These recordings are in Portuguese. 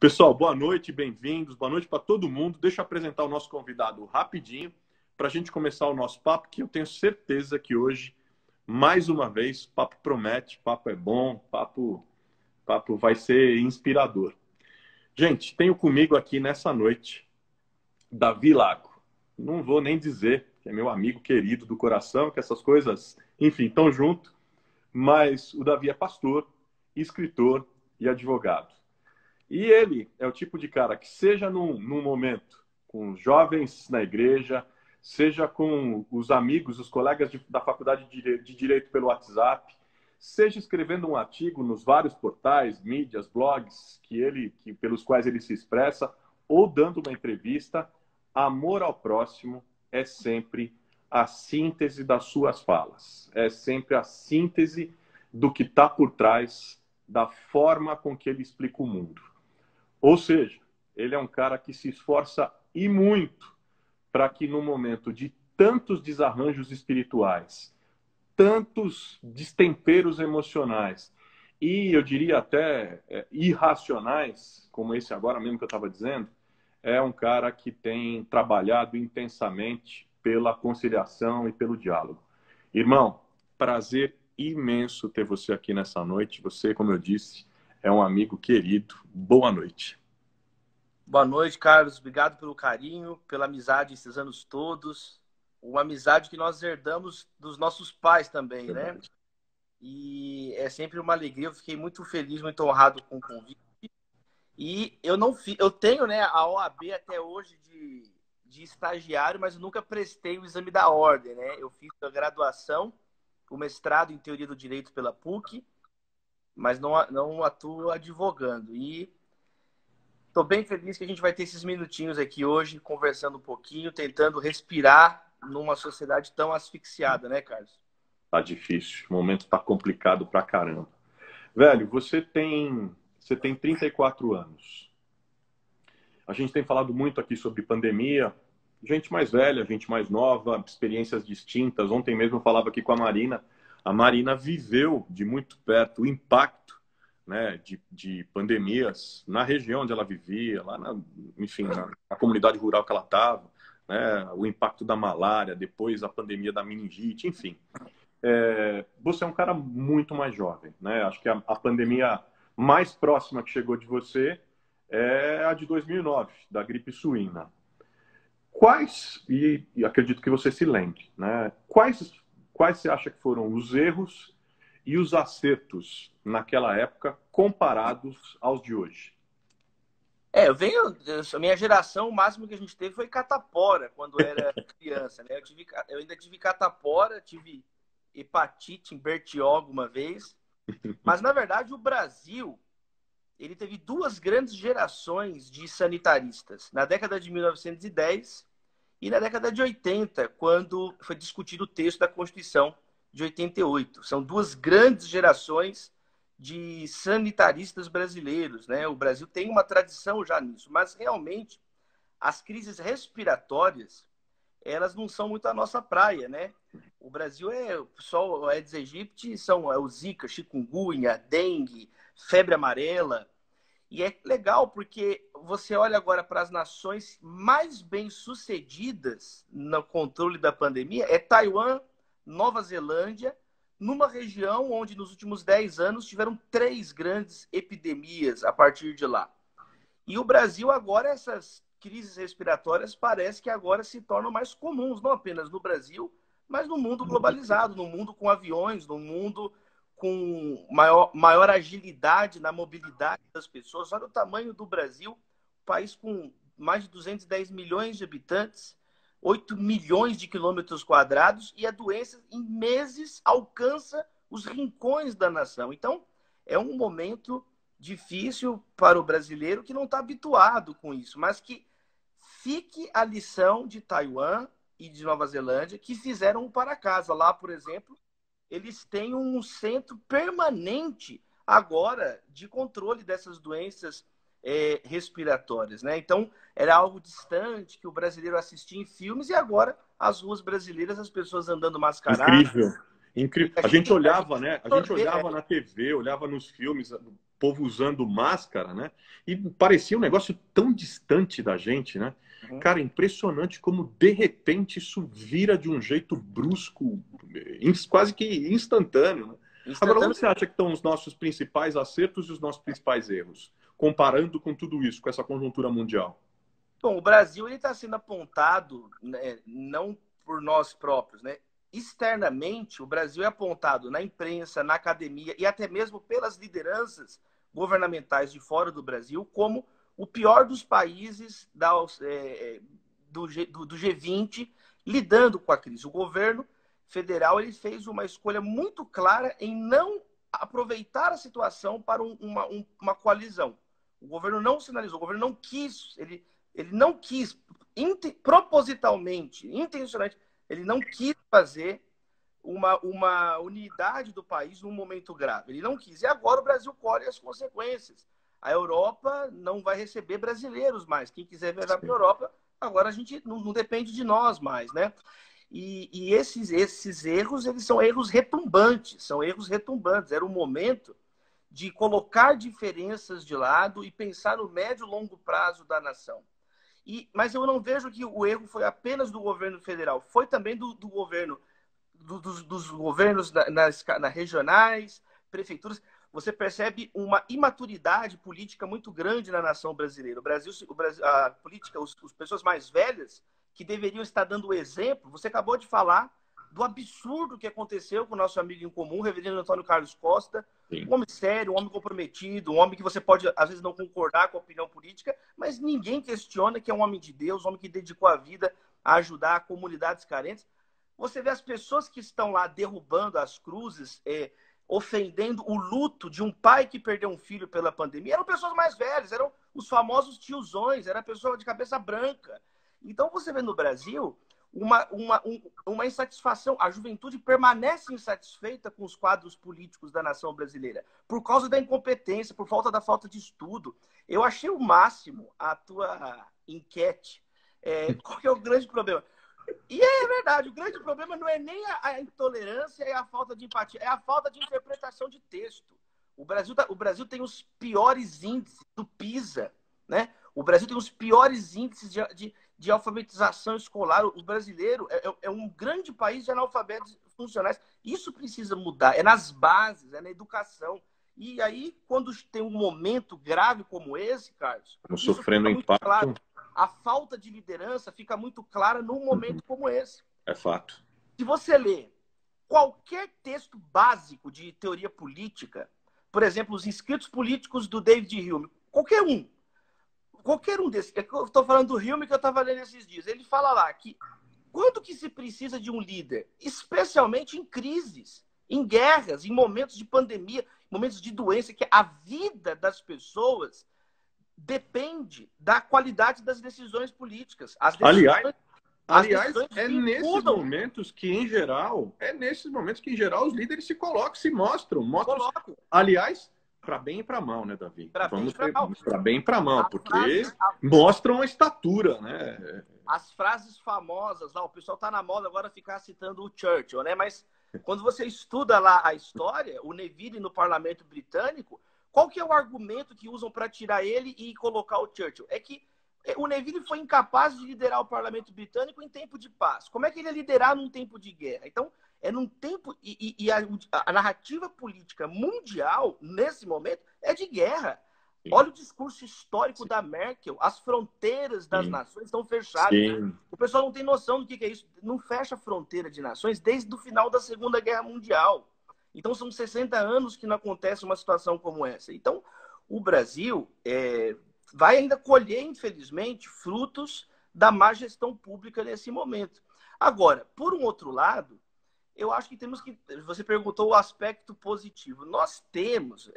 Pessoal, boa noite, bem-vindos. Boa noite para todo mundo. Deixa eu apresentar o nosso convidado rapidinho para a gente começar o nosso papo, que eu tenho certeza que hoje, mais uma vez, papo promete, papo é bom, papo vai ser inspirador. Gente, tenho comigo aqui nessa noite Davi Lago. Não vou nem dizer que é meu amigo querido do coração, que essas coisas, enfim, estão junto, mas o Davi é pastor, escritor e advogado. E ele é o tipo de cara que, seja num momento com os jovens na igreja, seja com os amigos, os colegas da faculdade de Direito pelo WhatsApp, seja escrevendo um artigo nos vários portais, mídias, blogs pelos quais ele se expressa, ou dando uma entrevista, amor ao próximo é sempre a síntese das suas falas. É sempre a síntese do que está por trás da forma com que ele explica o mundo. Ou seja, ele é um cara que se esforça e muito para que no momento de tantos desarranjos espirituais, tantos destemperos emocionais e eu diria até irracionais, como esse agora mesmo que eu estava dizendo, é um cara que tem trabalhado intensamente pela conciliação e pelo diálogo. Irmão, prazer imenso ter você aqui nessa noite. Você, como eu disse, é um amigo querido. Boa noite. Boa noite, Carlos. Obrigado pelo carinho, pela amizade esses anos todos. Uma amizade que nós herdamos dos nossos pais também, né? E é sempre uma alegria. Eu fiquei muito feliz, muito honrado com o convite. E eu tenho, né, a OAB até hoje de estagiário, mas eu nunca prestei o exame da ordem, né? Eu fiz a graduação, o mestrado em Teoria do Direito pela PUC, mas não atuo advogando. E estou bem feliz que a gente vai ter esses minutinhos aqui hoje, conversando um pouquinho, tentando respirar numa sociedade tão asfixiada, né, Carlos? Tá difícil, o momento tá complicado pra caramba. Velho, você tem 34 anos. A gente tem falado muito aqui sobre pandemia, gente mais velha, gente mais nova, experiências distintas. Ontem mesmo eu falava aqui com a Marina. A Marina viveu de muito perto o impacto, né, de pandemias na região onde ela vivia, lá enfim, na comunidade rural que ela estava, né, o impacto da malária, depois a pandemia da meningite, enfim. Você é um cara muito mais jovem, né? Acho que a pandemia mais próxima que chegou de você é a de 2009, da gripe suína. E acredito que você se lembre, né? Quais você acha que foram os erros e os acertos naquela época comparados aos de hoje? A minha geração, o máximo que a gente teve foi catapora quando era criança, né? Eu ainda tive catapora, tive hepatite em Bertioga uma vez. Mas, na verdade, o Brasil ele teve duas grandes gerações de sanitaristas. Na década de 1910 e na década de 80, quando foi discutido o texto da Constituição de 88. São duas grandes gerações de sanitaristas brasileiros, né? O Brasil tem uma tradição já nisso, mas realmente as crises respiratórias elas não são muito a nossa praia, né? O Brasil o pessoal, o Aedes aegypti são o Zika, chikungunya, dengue, febre amarela. E é legal porque você olha agora para as nações mais bem-sucedidas no controle da pandemia, é Taiwan, Nova Zelândia, numa região onde nos últimos 10 anos tiveram 3 grandes epidemias a partir de lá. E o Brasil agora, essas crises respiratórias parece que agora se tornam mais comuns, não apenas no Brasil, mas no mundo globalizado, no mundo com aviões, no mundo com maior agilidade na mobilidade das pessoas. Olha o tamanho do Brasil, país com mais de 210 milhões de habitantes, 8 milhões de quilômetros quadrados, e a doença em meses alcança os rincões da nação. Então, é um momento difícil para o brasileiro que não está habituado com isso, mas que fique a lição de Taiwan e de Nova Zelândia, que fizeram o para casa. Lá, por exemplo, eles têm um centro permanente agora de controle dessas doenças respiratórias, né? Então, era algo distante que o brasileiro assistia em filmes e agora as ruas brasileiras, as pessoas andando mascaradas. Incrível. Incrível. A gente olhava, né? A gente olhava na TV, olhava nos filmes, povo usando máscara, né? E parecia um negócio tão distante da gente, né? Cara, impressionante como de repente isso vira de um jeito brusco, quase que instantâneo, né? Agora, onde você acha que estão os nossos principais acertos e os nossos principais erros, comparando com tudo isso, com essa conjuntura mundial? Bom, o Brasil está sendo apontado, né, não por nós próprios, né? Externamente, o Brasil é apontado na imprensa, na academia e até mesmo pelas lideranças governamentais de fora do Brasil como o pior dos países do G20 lidando com a crise. O governo federal ele fez uma escolha muito clara em não aproveitar a situação para uma coalizão. O governo não sinalizou, o governo não quis, ele não quis, propositalmente, intencionalmente, ele não quis fazer uma unidade do país num momento grave. Ele não quis. E agora o Brasil colhe as consequências. A Europa não vai receber brasileiros mais. Quem quiser viajar para a Europa, agora a gente não depende de nós mais, né? E esses erros, eles são erros retumbantes. São erros retumbantes. Era o momento de colocar diferenças de lado e pensar no médio e longo prazo da nação. Mas eu não vejo que o erro foi apenas do governo federal, foi também do governo, dos governos nas regionais, prefeituras. Você percebe uma imaturidade política muito grande na nação brasileira. O Brasil a política, as pessoas mais velhas, que deveriam estar dando o exemplo, você acabou de falar do absurdo que aconteceu com o nosso amigo em comum, o reverendo Antônio Carlos Costa, um homem sério, um homem comprometido, um homem que você pode, às vezes, não concordar com a opinião política, mas ninguém questiona que é um homem de Deus, um homem que dedicou a vida a ajudar comunidades carentes. Você vê as pessoas que estão lá derrubando as cruzes, ofendendo o luto de um pai que perdeu um filho pela pandemia, eram pessoas mais velhas, eram os famosos tiozões, era pessoa de cabeça branca. Então, você vê no Brasil uma insatisfação. A juventude permanece insatisfeita com os quadros políticos da nação brasileira por causa da incompetência, por falta de estudo. Eu achei o máximo a tua enquete. Qual que é o grande problema? E é verdade, o grande problema não é nem a intolerância e a falta de empatia, é a falta de interpretação de texto. O Brasil tem os piores índices do PISA, né? O Brasil tem os piores índices de alfabetização escolar. O brasileiro é um grande país de analfabetos funcionais. Isso precisa mudar. É nas bases, é na educação. E aí, quando tem um momento grave como esse, Carlos, estamos sofrendo impacto. Claro, a falta de liderança fica muito clara num momento como esse. É fato. Se você lê qualquer texto básico de teoria política, por exemplo, os escritos políticos do David Hume, qualquer um desses, eu estou falando do Hume que eu estava lendo esses dias, ele fala lá que quando que se precisa de um líder, especialmente em crises, em guerras, em momentos de pandemia, momentos de doença, que a vida das pessoas depende da qualidade das decisões políticas. Aliás, é nesses momentos que, em geral, os líderes se colocam, se mostram. Aliás, para bem e para mal, né, Davi? Para bem e para mal, porque mostram a estatura, né? As frases famosas, lá, o pessoal tá na moda agora ficar citando o Churchill, né? Mas quando você estuda lá a história, o Neville no parlamento britânico, qual que é o argumento que usam para tirar ele e colocar o Churchill? É que o Neville foi incapaz de liderar o parlamento britânico em tempo de paz. Como é que ele ia liderar num tempo de guerra? Então, é num tempo... a narrativa política mundial, nesse momento, é de guerra. Sim. Olha o discurso histórico da Merkel. As fronteiras das nações estão fechadas. Sim. O pessoal não tem noção do que é isso. Não fecha a fronteira de nações desde o final da Segunda Guerra Mundial. Então, são 60 anos que não acontece uma situação como essa. Então, o Brasil vai ainda colher, infelizmente, frutos da má gestão pública nesse momento. Agora, por um outro lado, eu acho que temos que... Você perguntou o aspecto positivo. Nós temos...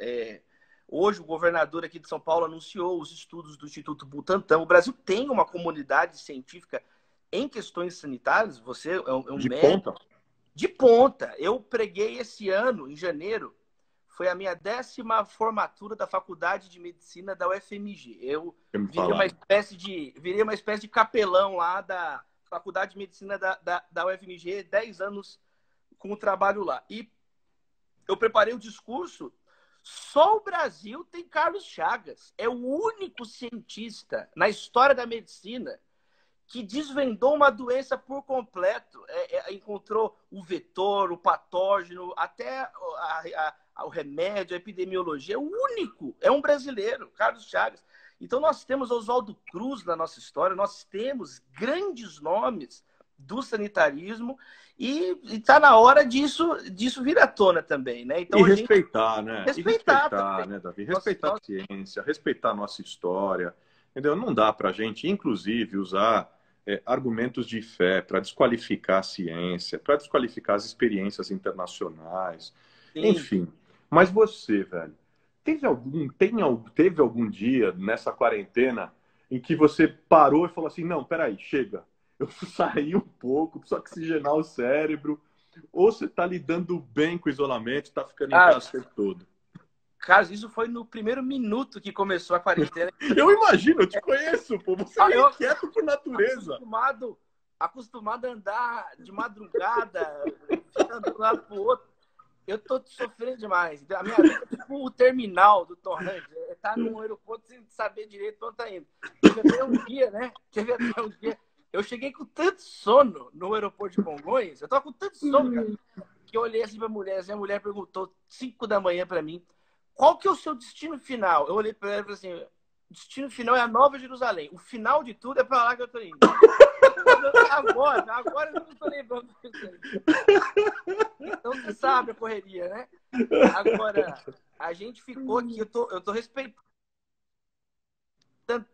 hoje, o governador aqui de São Paulo anunciou os estudos do Instituto Butantan. O Brasil tem uma comunidade científica em questões sanitárias. Você é um de médico... ponta. De ponta. Eu preguei esse ano, em janeiro, foi a minha 10ª formatura da Faculdade de Medicina da UFMG. Eu virei uma espécie de capelão lá da Faculdade de Medicina da UFMG, 10 anos com o trabalho lá. E eu preparei um discurso Só o Brasil tem Carlos Chagas. É o único cientista na história da medicina que desvendou uma doença por completo. Encontrou o vetor, o patógeno, até o remédio, a epidemiologia. É o único. É um brasileiro, Carlos Chagas. Então nós temos Oswaldo Cruz na nossa história, nós temos grandes nomes do sanitarismo e está na hora disso vir à tona também, né? Então, e respeitar, né? Respeitar, né, Davi? Respeitar a ciência, respeitar a nossa história, entendeu? Não dá para a gente, inclusive, usar argumentos de fé para desqualificar a ciência, para desqualificar as experiências internacionais, Sim. Enfim. Mas você, velho, teve algum dia nessa quarentena em que você parou e falou assim, não, peraí, chega. Eu saí um pouco, preciso oxigenar o cérebro. Ou você tá lidando bem com o isolamento, tá ficando em casa o tempo todo? Cara, isso foi no primeiro minuto que começou a quarentena. Eu imagino, eu te conheço, pô. Você é inquieto por natureza. Acostumado a andar de madrugada, ficando de um lado pro outro. Eu tô sofrendo demais. A minha vida é tipo o terminal do Tom Hanks. Tá num aeroporto sem saber direito onde tá indo. Teve até um dia, né? Eu cheguei com tanto sono no aeroporto de Congonhas. Eu tava com tanto sono, cara, que eu olhei assim pra mulher. Assim, a mulher perguntou 5 da manhã pra mim, qual que é o seu destino final? Eu olhei pra ela e falei assim, o destino final é a Nova Jerusalém. O final de tudo é pra lá que eu tô indo. Agora eu não tô lembrando disso aí. Então você sabe a correria, né? Agora, a gente ficou aqui, eu tô respeitando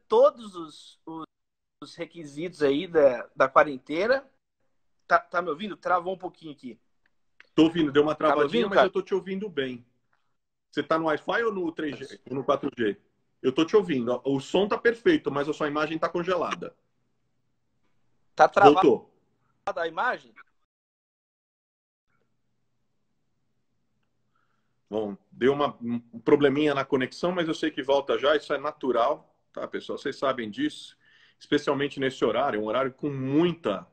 todos os requisitos aí da quarentena. Tá me ouvindo? Travou um pouquinho aqui. Tô ouvindo, deu uma travadinha, ouvindo, mas eu tô te ouvindo bem. Você tá no Wi-Fi ou no 3G? Ou no 4G? Eu tô te ouvindo. O som tá perfeito, mas a sua imagem tá congelada. Tá travado. Voltou. A imagem? Bom, deu um probleminha na conexão, mas eu sei que volta já, isso é natural, tá, pessoal? Vocês sabem disso, especialmente nesse horário, um horário com muitas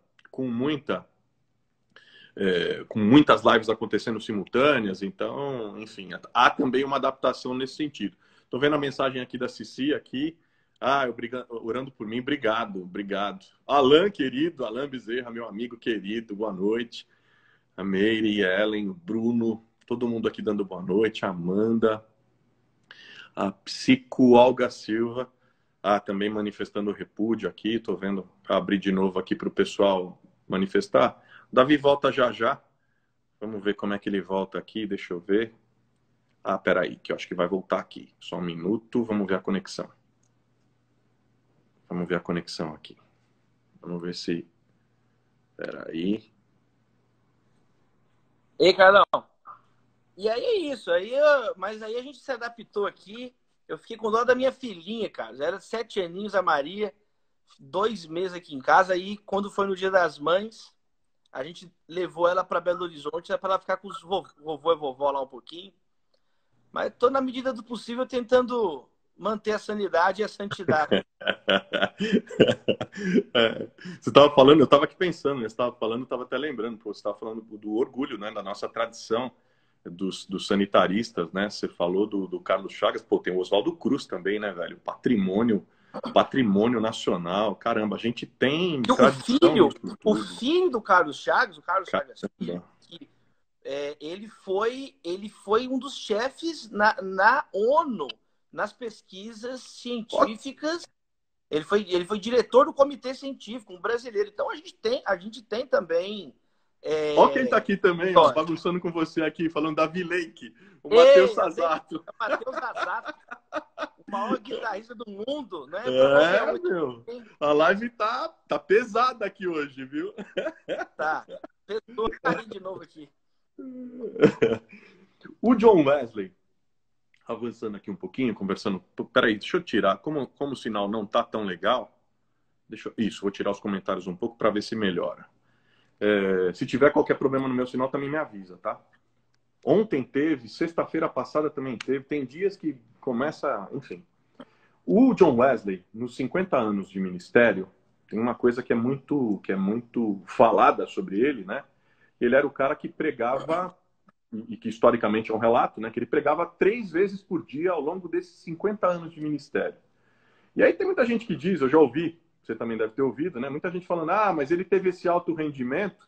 lives acontecendo simultâneas, então, enfim, há também uma adaptação nesse sentido. Estou vendo a mensagem aqui da Cici, aqui, orando por mim, obrigado. Alan, querido, Alan Bezerra, meu amigo querido, boa noite. A Meire, Ellen, o Bruno, todo mundo aqui dando boa noite, a Amanda, a Psico Olga Silva, também manifestando repúdio aqui, estou vendo abrir de novo aqui para o pessoal manifestar. O Davi volta já já, vamos ver como é que ele volta aqui, deixa eu ver. Peraí, que eu acho que vai voltar aqui, só um minuto, vamos ver a conexão. Vamos ver a conexão aqui, vamos ver se... Peraí. Ei, Carlão. E aí é isso, mas aí a gente se adaptou aqui. Eu fiquei com dó da minha filhinha, cara. Já era 7 aninhos a Maria, 2 meses aqui em casa. Aí, quando foi no Dia das Mães, a gente levou ela para Belo Horizonte para ela ficar com os vovô e vovó lá um pouquinho. Mas tô na medida do possível tentando manter a sanidade e a santidade. Você estava falando, eu estava aqui pensando, você estava falando, eu estava até lembrando, você estava falando do orgulho, né, da nossa tradição dos sanitaristas, né? Você falou do Carlos Chagas, pô, tem o Oswaldo Cruz também, né, velho? Patrimônio nacional, caramba, a gente tem o filho do Carlos Chagas, o Carlos Chagas Filho, ele foi um dos chefes na ONU, nas pesquisas científicas. Ele foi diretor do comitê científico, um brasileiro. Então a gente tem também. Olha quem está aqui também, ó, bagunçando com você aqui, falando da Lake, o Matheus Sazato. O Matheus Sazato, o maior guitarrista do mundo, né? Meu. A live tá pesada aqui hoje, viu? Tá. Pesou cair de novo aqui. O John Wesley, avançando aqui um pouquinho, conversando. Peraí, deixa eu tirar. Como o sinal não tá tão legal, vou tirar os comentários um pouco para ver se melhora. Se tiver qualquer problema no meu sinal, também me avisa, tá? Ontem teve, sexta-feira passada também teve. Tem dias que começa, enfim. O John Wesley, nos 50 anos de ministério, tem uma coisa que é muito falada sobre ele, né? Ele era o cara que pregava e que historicamente é um relato, né, que ele pregava 3 vezes por dia ao longo desses 50 anos de ministério. E aí tem muita gente que diz, eu já ouvi, você também deve ter ouvido, né, muita gente falando, mas ele teve esse alto rendimento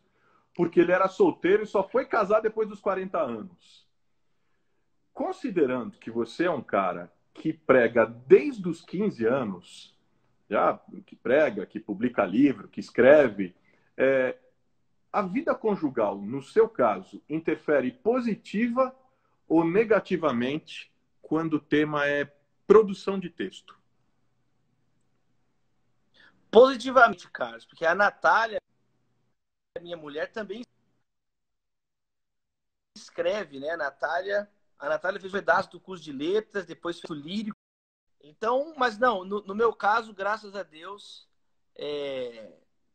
porque ele era solteiro e só foi casar depois dos 40 anos. Considerando que você é um cara que prega desde os 15 anos, já que prega, que publica livro, que escreve, a vida conjugal, no seu caso, interfere positiva ou negativamente quando o tema é produção de texto? Positivamente, Carlos, porque a Natália, minha mulher, também escreve, né? A Natália fez um pedaço do curso de letras, depois fez o lírico. Então, mas não, no meu caso, graças a Deus,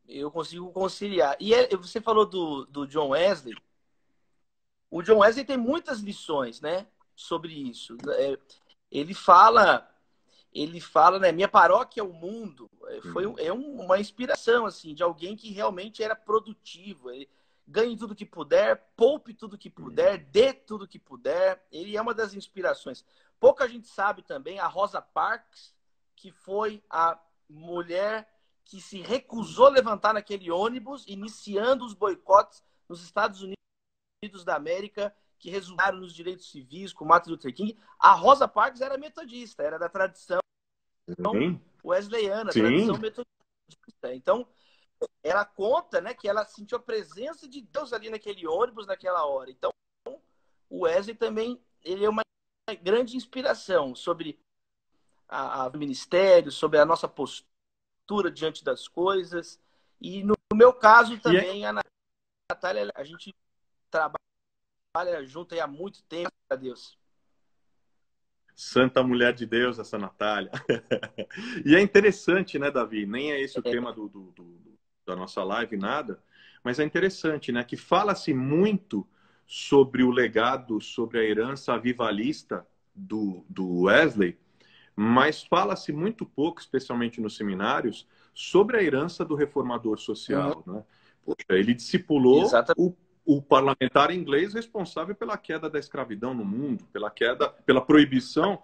eu consigo conciliar. E você falou do John Wesley. O John Wesley tem muitas lições, né, sobre isso. Ele fala, né, minha paróquia é o mundo. Uma inspiração, assim, de alguém que realmente era produtivo. Ele ganhe tudo que puder, poupe tudo que puder, dê tudo que puder. Ele é uma das inspirações. Pouca gente sabe também a Rosa Parks, que foi a mulher que se recusou a levantar naquele ônibus, iniciando os boicotes nos Estados Unidos da América, que resultaram nos direitos civis com Martin Luther King. A Rosa Parks era metodista, era da tradição wesleyana, tradição metodista. Então, ela conta, né, que ela sentiu a presença de Deus ali naquele ônibus naquela hora. Então, o Wesley também, ele é uma grande inspiração sobre o ministério, sobre a nossa postura diante das coisas. E no meu caso também, a Natália, a gente trabalha junto aí há muito tempo, a Deus. Santa mulher de Deus, essa Natália. E é interessante, né, Davi? Nem é esse o tema da nossa live, nada. Mas é interessante, né? Que fala-se muito sobre o legado, sobre a herança avivalista do Wesley, mas fala-se muito pouco, especialmente nos seminários, sobre a herança do reformador social. Né? Poxa, ele discipulou o parlamentar inglês responsável pela queda da escravidão no mundo, pela proibição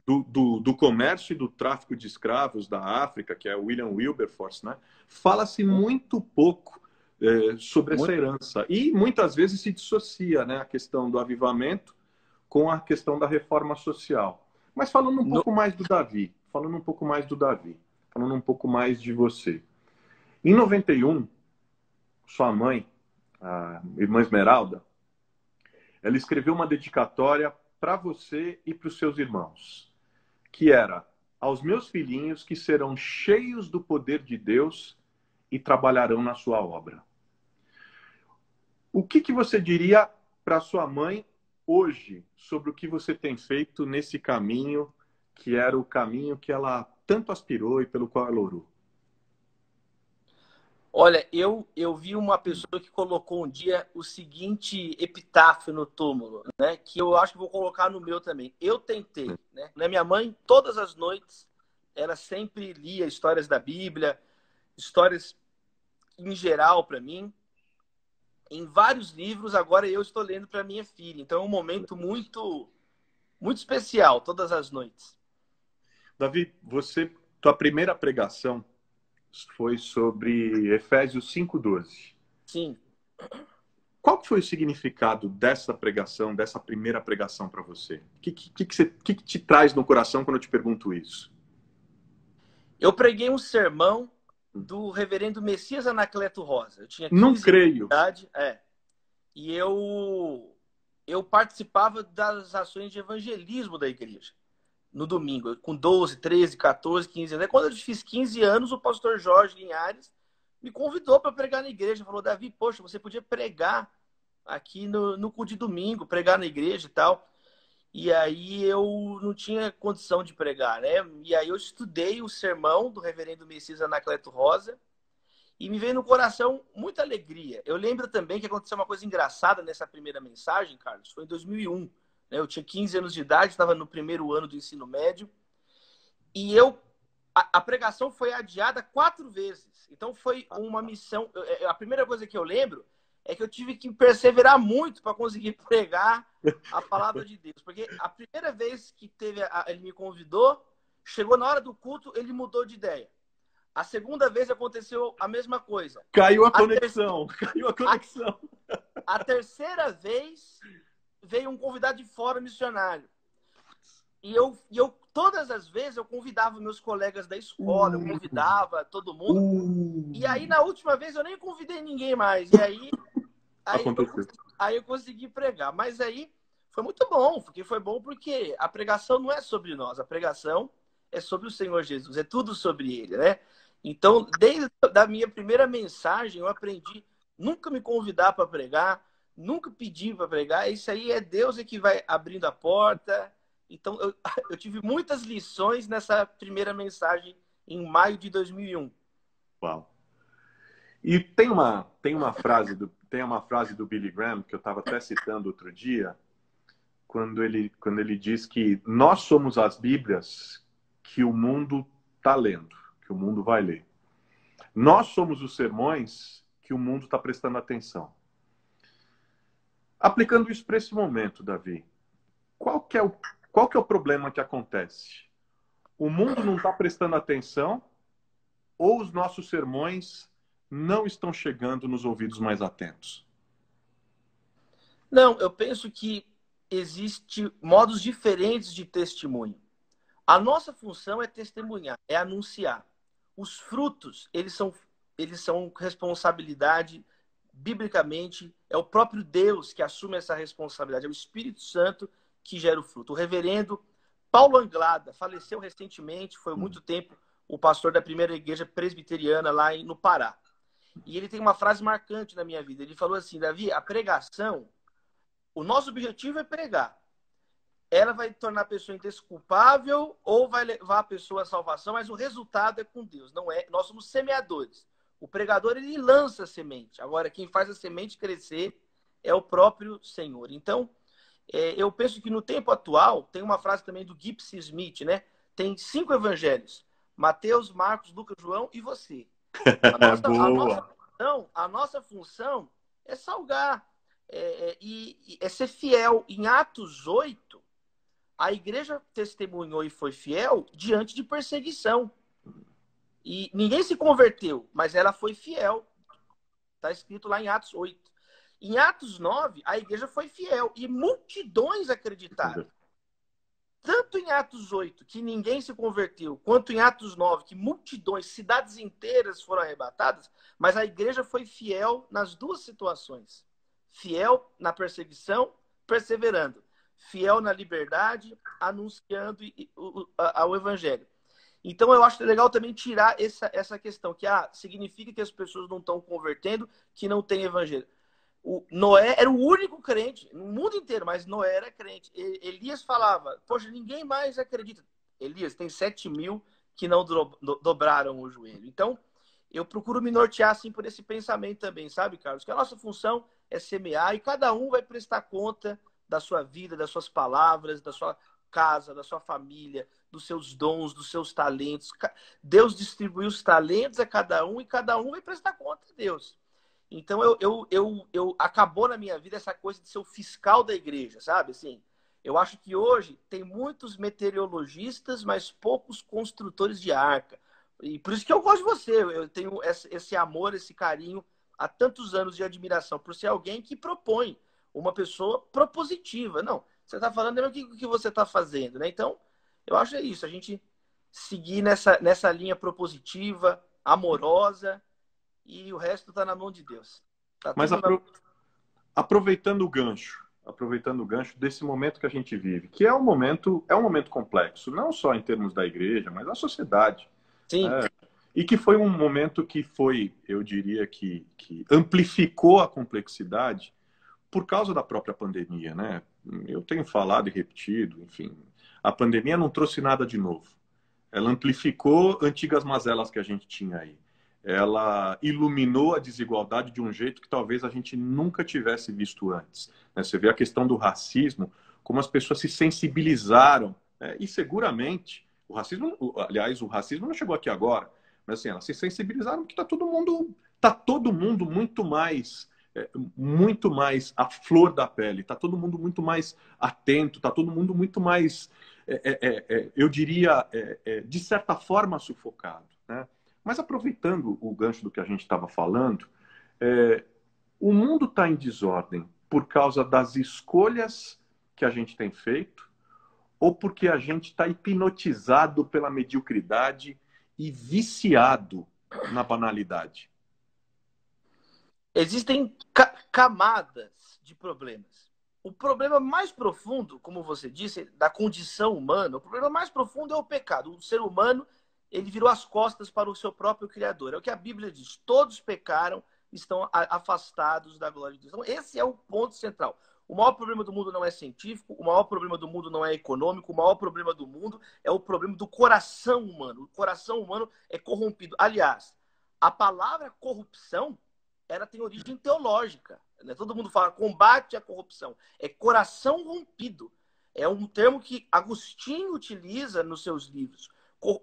do comércio e do tráfico de escravos da África, que é William Wilberforce. Né? Fala-se muito pouco sobre essa herança. E muitas vezes se dissocia, né, a questão do avivamento com a questão da reforma social. Mas falando um pouco mais do Davi, falando um pouco mais de você. Em 91, sua mãe, a irmã Esmeralda, ela escreveu uma dedicatória para você e para os seus irmãos, que era: aos meus filhinhos que serão cheios do poder de Deus e trabalharão na sua obra. O que você diria para sua mãe hoje sobre o que você tem feito nesse caminho, que era o caminho que ela tanto aspirou e pelo qual ela orou? Olha, eu vi uma pessoa que colocou um dia o seguinte epitáfio no túmulo, né? Que eu acho que vou colocar no meu também. Eu tentei, né? Minha mãe, todas as noites, ela sempre lia histórias da Bíblia, histórias em geral para mim. Em vários livros, agora eu estou lendo para minha filha. Então é um momento muito, muito especial, todas as noites. Davi, tua primeira pregação foi sobre Efésios 5:12. Sim. Qual foi o significado dessa pregação, dessa primeira pregação para você? O que te traz no coração quando eu te pergunto isso? Eu preguei um sermão do reverendo Messias Anacleto Rosa. Eu tinha 15 Não creio. anos de idade. E eu participava das ações de evangelismo da igreja no domingo, com 12, 13, 14, 15 anos. Quando eu fiz 15 anos, o pastor Jorge Linhares me convidou para pregar na igreja. Falou: Davi, poxa, você podia pregar aqui no culto de domingo, pregar na igreja e tal. E aí eu não tinha condição de pregar, né? E aí eu estudei o sermão do reverendo Messias Anacleto Rosa e me veio no coração muita alegria. Eu lembro também que aconteceu uma coisa engraçada nessa primeira mensagem, Carlos. Foi em 2001. Eu tinha 15 anos de idade, estava no primeiro ano do ensino médio. E a pregação foi adiada 4 vezes. Então foi uma missão. A primeira coisa que eu lembro é que eu tive que perseverar muito para conseguir pregar a palavra de Deus. Porque a primeira vez que ele me convidou, chegou na hora do culto, ele mudou de ideia. A segunda vez aconteceu a mesma coisa. Caiu a conexão. Caiu a conexão. A terceira vez veio um convidado de fora missionário. E eu todas as vezes, eu convidava meus colegas da escola, eu convidava todo mundo. E aí, na última vez, eu nem convidei ninguém mais. E aí eu consegui pregar. Mas aí foi muito bom, porque foi bom porque a pregação não é sobre nós, a pregação é sobre o Senhor Jesus, é tudo sobre Ele, né? Então, desde a minha primeira mensagem, eu aprendi nunca me convidar para pregar, nunca pedir para pregar. Isso aí é Deus que vai abrindo a porta. Então, eu tive muitas lições nessa primeira mensagem em maio de 2001. Uau. E tem uma frase do Billy Graham, que eu estava até citando outro dia, quando ele diz que nós somos as Bíblias que o mundo está lendo, que o mundo vai ler. Nós somos os sermões que o mundo está prestando atenção. Aplicando isso para esse momento, Davi, qual que é o problema que acontece? O mundo não está prestando atenção ou os nossos sermões não estão chegando nos ouvidos mais atentos? Não, eu penso que existem modos diferentes de testemunho. A nossa função é testemunhar, é anunciar. Os frutos, eles são responsabilidade, biblicamente, é o próprio Deus que assume essa responsabilidade, é o Espírito Santo que gera o fruto. O reverendo Paulo Anglada faleceu recentemente, foi muito tempo o pastor da primeira igreja presbiteriana lá no Pará. E ele tem uma frase marcante na minha vida. Ele falou assim: Davi, a pregação, o nosso objetivo é pregar. Ela vai tornar a pessoa indesculpável ou vai levar a pessoa à salvação, mas o resultado é com Deus, não é? Nós somos semeadores. O pregador, ele lança a semente. Agora, quem faz a semente crescer é o próprio Senhor. Então, eu penso que no tempo atual, tem uma frase também do Gipsy Smith, né? Tem 5 evangelhos: Mateus, Marcos, Lucas, João e você. A nossa função é salgar, é ser fiel. Em Atos 8, a igreja testemunhou e foi fiel diante de perseguição. E ninguém se converteu, mas ela foi fiel. Está escrito lá em Atos 8. Em Atos 9, a igreja foi fiel e multidões acreditaram. Tanto em Atos 8, que ninguém se converteu, quanto em Atos 9, que multidões, cidades inteiras foram arrebatadas, mas a igreja foi fiel nas duas situações. Fiel na perseguição, perseverando. Fiel na liberdade, anunciando o evangelho. Então, eu acho legal também tirar essa questão, que significa que as pessoas não estão convertendo, que não tem evangelho. Noé era o único crente no mundo inteiro, mas Noé era crente. Elias falava: poxa, ninguém mais acredita. Elias, tem 7.000 que não dobraram o joelho. Então, eu procuro me nortear assim por esse pensamento também, sabe, Carlos? Que a nossa função é semear e cada um vai prestar conta da sua vida, das suas palavras, da sua casa, da sua família, dos seus dons, dos seus talentos. Deus distribuiu os talentos a cada um e cada um vai prestar conta de Deus. Então, eu acabou na minha vida essa coisa de ser o fiscal da igreja, sabe? Assim, eu acho que hoje tem muitos meteorologistas, mas poucos construtores de arca. E por isso que eu gosto de você. Eu tenho esse amor, esse carinho, há tantos anos de admiração por ser alguém que propõe, uma pessoa propositiva. Não, você está falando o que você está fazendo, né? Então, eu acho isso, a gente seguir nessa linha propositiva, amorosa, e o resto está na mão de Deus. Mas aproveitando o gancho desse momento que a gente vive, que é um momento complexo, não só em termos da igreja, mas da sociedade. Sim. E que foi um momento que eu diria que amplificou a complexidade por causa da própria pandemia, né? Eu tenho falado e repetido, enfim, a pandemia não trouxe nada de novo. Ela amplificou antigas mazelas que a gente tinha aí. Ela iluminou a desigualdade de um jeito que talvez a gente nunca tivesse visto antes. Você vê a questão do racismo, como as pessoas se sensibilizaram, né? E seguramente, o racismo não chegou aqui agora, mas assim, elas se sensibilizaram porque está todo mundo muito mais muito mais à flor da pele, está todo mundo muito mais atento, está todo mundo muito mais, eu diria, de certa forma, sufocado, né? Mas aproveitando o gancho do que a gente estava falando, o mundo está em desordem por causa das escolhas que a gente tem feito ou porque a gente está hipnotizado pela mediocridade e viciado na banalidade? Existem camadas de problemas. O problema mais profundo, como você disse, da condição humana, o problema mais profundo é o pecado. O ser humano, ele virou as costas para o seu próprio Criador. É o que a Bíblia diz. Todos pecaram, estão afastados da glória de Deus. Então, esse é o ponto central. O maior problema do mundo não é científico, o maior problema do mundo não é econômico, o maior problema do mundo é o problema do coração humano. O coração humano é corrompido. Aliás, a palavra corrupção, ela tem origem teológica. Né? Todo mundo fala combate à corrupção. É coração rompido. É um termo que Agostinho utiliza nos seus livros.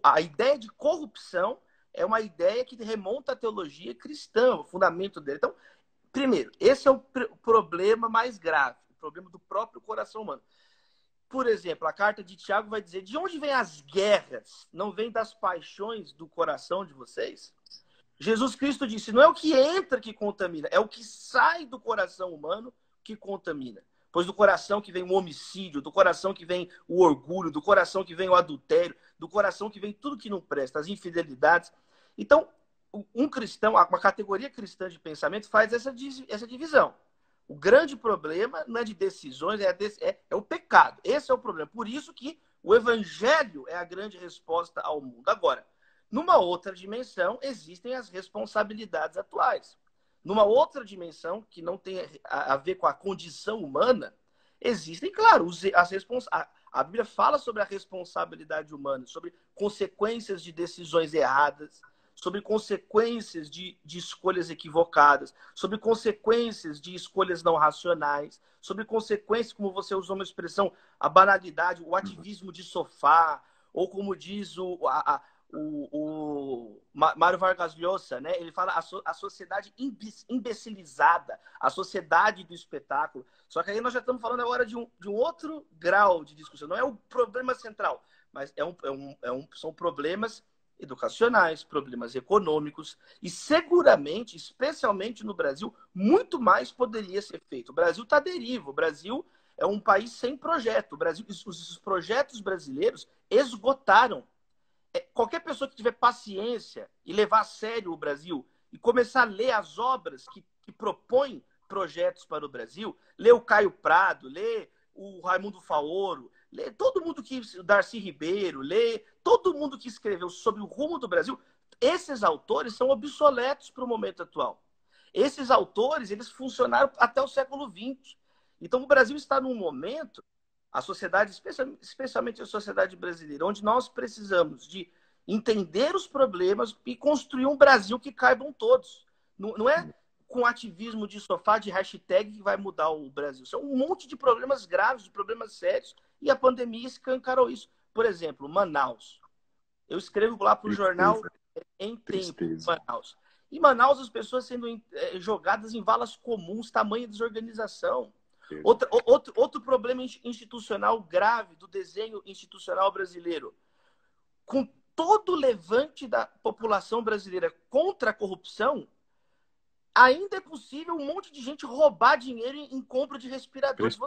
A ideia de corrupção é uma ideia que remonta à teologia cristã, o fundamento dele. Então, primeiro, esse é o problema mais grave, o problema do próprio coração humano. Por exemplo, a carta de Tiago vai dizer: de onde vêm as guerras? Não vêm das paixões do coração de vocês? Jesus Cristo disse: não é o que entra que contamina, é o que sai do coração humano que contamina. Pois do coração que vem o homicídio, do coração que vem o orgulho, do coração que vem o adultério, do coração que vem tudo que não presta, as infidelidades. Então, um cristão, uma categoria cristã de pensamento faz essa divisão. O grande problema não é de decisões, é o pecado. Esse é o problema. Por isso que o evangelho é a grande resposta ao mundo. Agora, numa outra dimensão, existem as responsabilidades atuais. Numa outra dimensão, que não tem a ver com a condição humana, existem, claro, a Bíblia fala sobre a responsabilidade humana, sobre consequências de decisões erradas, sobre consequências de escolhas equivocadas, sobre consequências de escolhas não racionais, sobre consequências, como você usou uma expressão, a banalidade, o ativismo de sofá, ou como diz o Mário Vargas Llosa, né? Ele fala a sociedade imbecilizada, a sociedade do espetáculo. Só que aí nós já estamos falando agora de um outro grau de discussão. Não é o problema central, mas são problemas educacionais, problemas econômicos e seguramente, especialmente no Brasil, muito mais poderia ser feito. O Brasil está à deriva. O Brasil é um país sem projeto. O Brasil, os projetos brasileiros esgotaram. Qualquer pessoa que tiver paciência e levar a sério o Brasil e começar a ler as obras que propõem projetos para o Brasil, ler o Caio Prado, ler o Raimundo Faoro, ler todo mundo o Darcy Ribeiro, ler todo mundo que escreveu sobre o rumo do Brasil, esses autores são obsoletos para o momento atual. Esses autores, eles funcionaram até o século XX. Então, o Brasil está num momento, a sociedade, especialmente a sociedade brasileira, onde nós precisamos de entender os problemas e construir um Brasil que caibam todos. Não é com ativismo de sofá, de hashtag, que vai mudar o Brasil. São um monte de problemas graves, de problemas sérios, e a pandemia escancarou isso. Por exemplo, Manaus. Eu escrevo lá para o jornal Em Tempo, Manaus. Em Manaus, as pessoas sendo jogadas em valas comuns, tamanha desorganização. Outro problema institucional grave do desenho institucional brasileiro. Com todo o levante da população brasileira contra a corrupção, ainda é possível um monte de gente roubar dinheiro em compra de respiradores.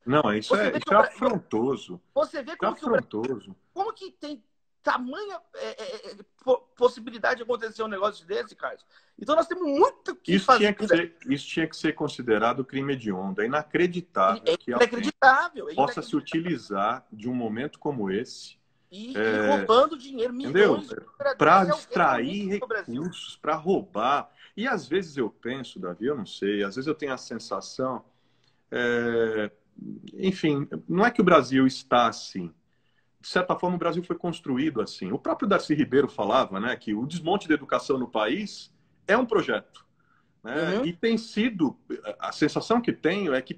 Não, isso é afrontoso. Você vê como que tem tamanha possibilidade de acontecer um negócio desse, Carlos. Então nós temos muito que fazer. Isso tinha que ser considerado crime hediondo. É inacreditável que alguém possa se utilizar de um momento como esse e roubando dinheiro, milhões para extrair recursos, para roubar. E às vezes eu penso, Davi, eu não sei, às vezes eu tenho a sensação, enfim, não é que o Brasil está assim. De certa forma, o Brasil foi construído assim. O próprio Darcy Ribeiro falava, né, que o desmonte da educação no país é um projeto. Né? Uhum. E tem sido, a sensação que tenho é que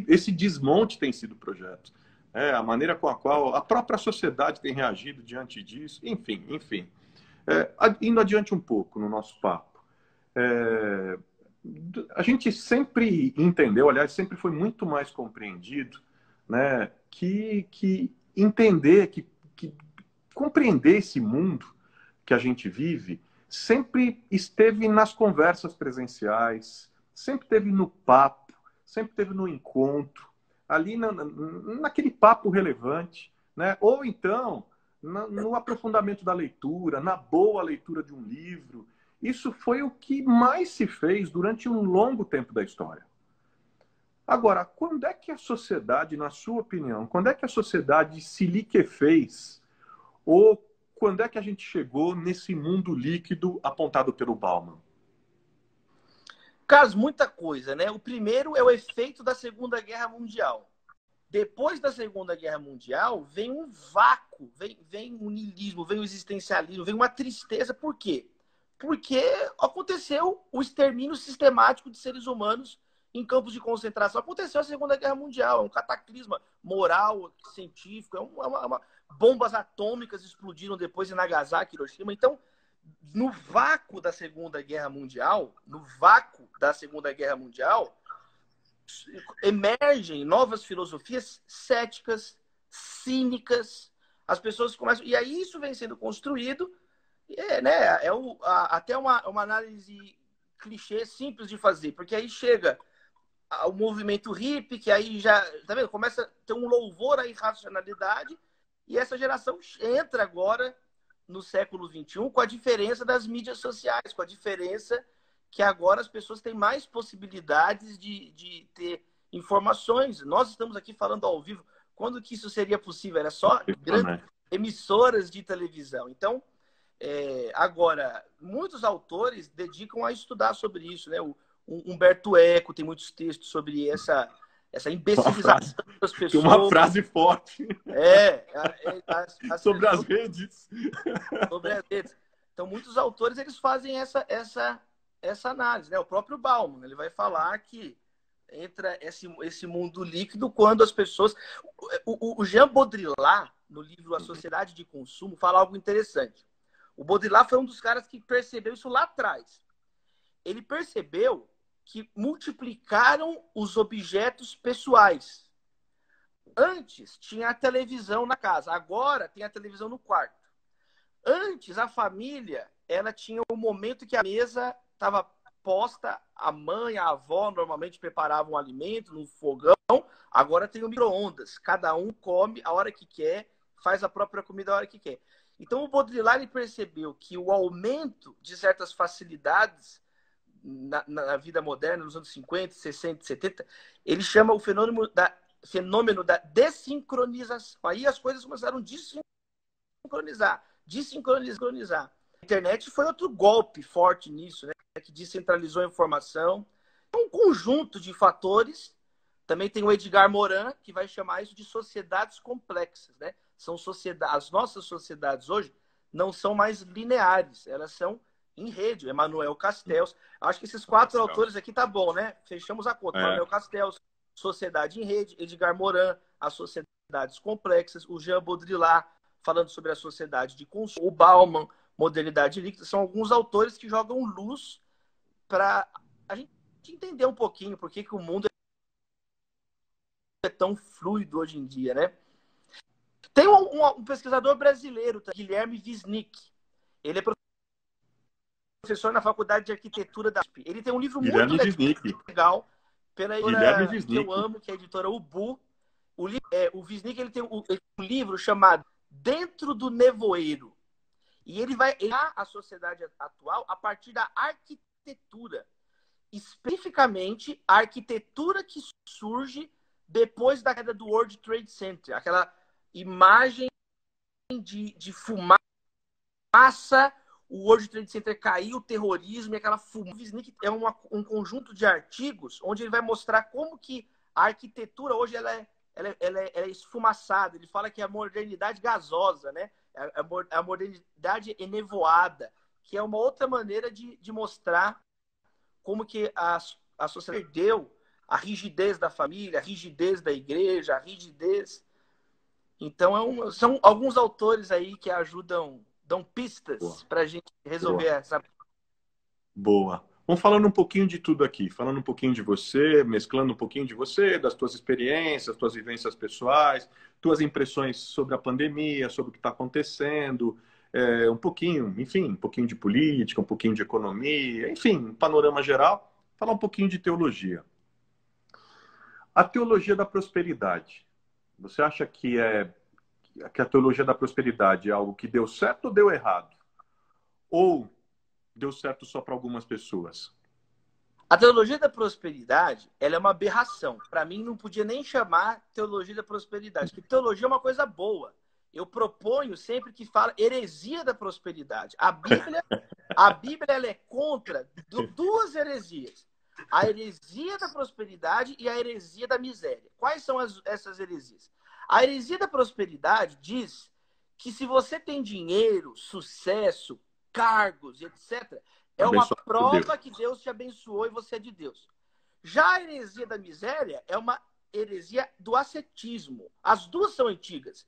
esse desmonte tem sido projeto. A maneira com a qual a própria sociedade tem reagido diante disso, enfim. Indo adiante um pouco no nosso papo. a gente sempre entendeu, aliás, sempre foi muito mais compreendido, né, que entender, que compreender esse mundo que a gente vive sempre esteve nas conversas presenciais, sempre esteve no papo, sempre esteve no encontro, ali naquele papo relevante, né? Ou então no aprofundamento da leitura, na boa leitura de um livro. Isso foi o que mais se fez durante um longo tempo da história. Agora, quando é que a sociedade, na sua opinião, quando é que a sociedade se liquefez? Ou quando é que a gente chegou nesse mundo líquido apontado pelo Bauman? Carlos, muita coisa, né? O primeiro é o efeito da Segunda Guerra Mundial. Depois da Segunda Guerra Mundial, vem um vácuo, vem um niilismo, vem o existencialismo, vem uma tristeza. Por quê? Porque aconteceu o extermínio sistemático de seres humanos em campos de concentração. Aconteceu a Segunda Guerra Mundial, é um cataclisma moral, científico, bombas atômicas explodiram depois em Nagasaki, Hiroshima. Então, no vácuo da Segunda Guerra Mundial, emergem novas filosofias céticas, cínicas. As pessoas começam. E aí isso vem sendo construído. Até uma análise clichê simples de fazer, porque aí chega o movimento hippie, que aí já tá vendo? Começa a ter um louvor à irracionalidade, e essa geração entra agora no século XXI com a diferença das mídias sociais, com a diferença que agora as pessoas têm mais possibilidades de ter informações. Nós estamos aqui falando ao vivo. Quando que isso seria possível? Era só grandes emissoras de televisão. Então, agora, muitos autores dedicam a estudar sobre isso, né? O Humberto Eco tem muitos textos sobre essa imbecilização das pessoas. Tem uma frase forte. Sobre as redes. Sobre as redes. Então, muitos autores eles fazem essa análise, né? O próprio Bauman, ele vai falar que entra esse mundo líquido quando as pessoas... O Jean Baudrillard, no livro A Sociedade de Consumo, fala algo interessante. O Baudrillard foi um dos caras que percebeu isso lá atrás. Ele percebeu que multiplicaram os objetos pessoais. Antes tinha a televisão na casa, agora tem a televisão no quarto. Antes a família, ela tinha o momento que a mesa estava posta, a mãe, a avó normalmente preparavam um alimento no fogão, agora tem o micro-ondas, cada um come a hora que quer, faz a própria comida a hora que quer. Então o Baudrillard percebeu que o aumento de certas facilidades na vida moderna, nos anos 50, 60, 70, ele chama o fenômeno da desincronização. Aí as coisas começaram a desincronizar. A internet foi outro golpe forte nisso, né? Que descentralizou a informação. Um conjunto de fatores. Também tem o Edgar Morin, que vai chamar isso de sociedades complexas, né? As nossas sociedades hoje não são mais lineares, elas são em rede. Emmanuel Castells. Acho que esses 4 autores aqui tá bom, né? Fechamos a conta. Emmanuel Castells, Sociedade em Rede, Edgar Morin, as sociedades complexas, o Jean Baudrillard, falando sobre a sociedade de consumo, o Bauman, modernidade líquida, são alguns autores que jogam luz para a gente entender um pouquinho por que o mundo é tão fluido hoje em dia, né? Tem um pesquisador brasileiro, Guilherme Wisnik. Ele é professor na Faculdade de Arquitetura da USP. Ele tem um livro muito legal pela editora que eu amo, que é a editora Ubu. O Wisnik ele tem um livro chamado Dentro do Nevoeiro. E ele vai olhar a sociedade atual a partir da arquitetura. Especificamente, a arquitetura que surge depois da queda do World Trade Center. Aquela imagem de fumaça, o World Trade Center caiu, o terrorismo e aquela fumaça. O Wisnik é um conjunto de artigos onde ele vai mostrar como que a arquitetura hoje ela é esfumaçada. Ele fala que é a modernidade gasosa, né? A modernidade enevoada, que é uma outra maneira de mostrar como que a sociedade perdeu a rigidez da família, a rigidez da igreja, a rigidez. Então, são alguns autores aí que dão pistas para a gente resolver essa... Boa. Vamos falando um pouquinho de tudo aqui, falando um pouquinho de você, mesclando um pouquinho de você, das tuas experiências, tuas vivências pessoais, tuas impressões sobre a pandemia, sobre o que está acontecendo, um pouquinho, enfim, um pouquinho de política, um pouquinho de economia, enfim, um panorama geral, falar um pouquinho de teologia. A teologia da prosperidade. Você acha que a teologia da prosperidade é algo que deu certo ou deu errado? Ou deu certo só para algumas pessoas? A teologia da prosperidade, ela é uma aberração. Para mim, não podia nem chamar teologia da prosperidade, porque teologia é uma coisa boa. Eu proponho sempre que fala heresia da prosperidade. A Bíblia ela é contra duas heresias. A heresia da prosperidade e a heresia da miséria. Quais são essas heresias? A heresia da prosperidade diz que se você tem dinheiro, sucesso, cargos, etc., é uma prova que Deus te abençoou e você é de Deus. Já a heresia da miséria é uma heresia do ascetismo. As duas são antigas.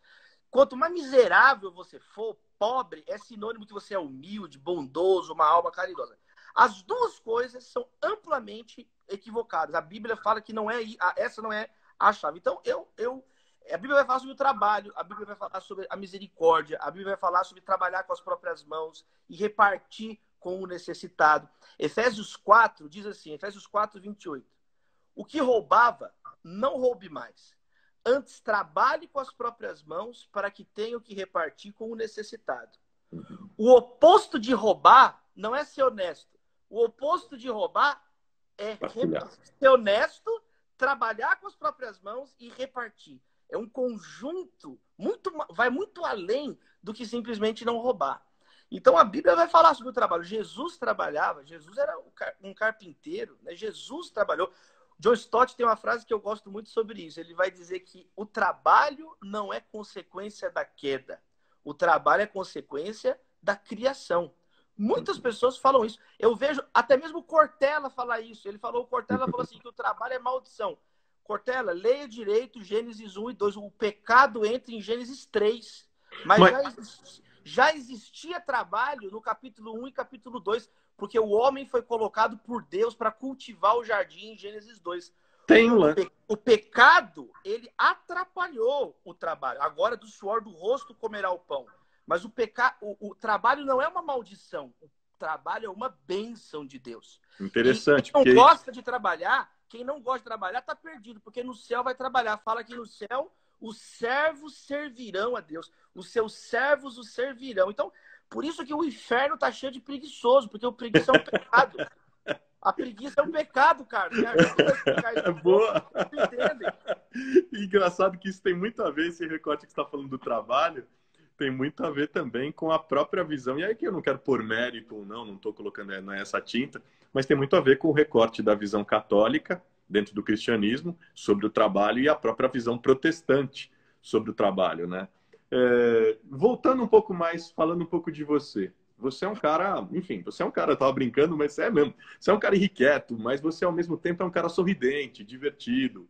Quanto mais miserável você for, pobre, é sinônimo que você é humilde, bondoso, uma alma caridosa. As duas coisas são amplamente equivocadas. A Bíblia fala que essa não é a chave. Então, a Bíblia vai falar sobre o trabalho, a Bíblia vai falar sobre a misericórdia, a Bíblia vai falar sobre trabalhar com as próprias mãos e repartir com o necessitado. Efésios 4 diz assim, Efésios 4, 28. O que roubava, não roube mais. Antes, trabalhe com as próprias mãos para que tenha o que repartir com o necessitado. O oposto de roubar não é ser honesto. O oposto de roubar é ser honesto, trabalhar com as próprias mãos e repartir. É um conjunto, vai muito além do que simplesmente não roubar. Então a Bíblia vai falar sobre o trabalho. Jesus trabalhava, Jesus era um carpinteiro, né? Jesus trabalhou. John Stott tem uma frase que eu gosto muito sobre isso. Ele vai dizer que o trabalho não é consequência da queda. O trabalho é consequência da criação. Muitas pessoas falam isso. Eu vejo até mesmo Cortella falar isso. O Cortella falou assim, que o trabalho é maldição. Cortella, leia direito Gênesis 1 e 2. O pecado entra em Gênesis 3. Mas já existia trabalho no capítulo 1 e capítulo 2, porque o homem foi colocado por Deus para cultivar o jardim em Gênesis 2. O pecado, ele atrapalhou o trabalho. Agora, do suor do rosto comerá o pão. Mas o trabalho não é uma maldição. O trabalho é uma bênção de Deus. Interessante. Quem não gosta de trabalhar está perdido, porque no céu vai trabalhar. Fala que no céu os servos servirão a Deus. Os seus servos o servirão. Então, por isso que o inferno está cheio de preguiçoso, porque o preguiça é um pecado. A preguiça é um pecado, cara. Me ajuda a explicar isso. É boa. Engraçado que isso tem muito a ver, esse recorte que você está falando do trabalho, tem muito a ver também com a própria visão. E aí que eu não quero pôr mérito ou não estou colocando essa tinta, mas tem muito a ver com o recorte da visão católica dentro do cristianismo sobre o trabalho e a própria visão protestante sobre o trabalho, né? Voltando um pouco mais, falando um pouco de você. Você é um cara, enfim, eu tava brincando, mas você é mesmo. Você é um cara irrequieto, mas você ao mesmo tempo é um cara sorridente, divertido,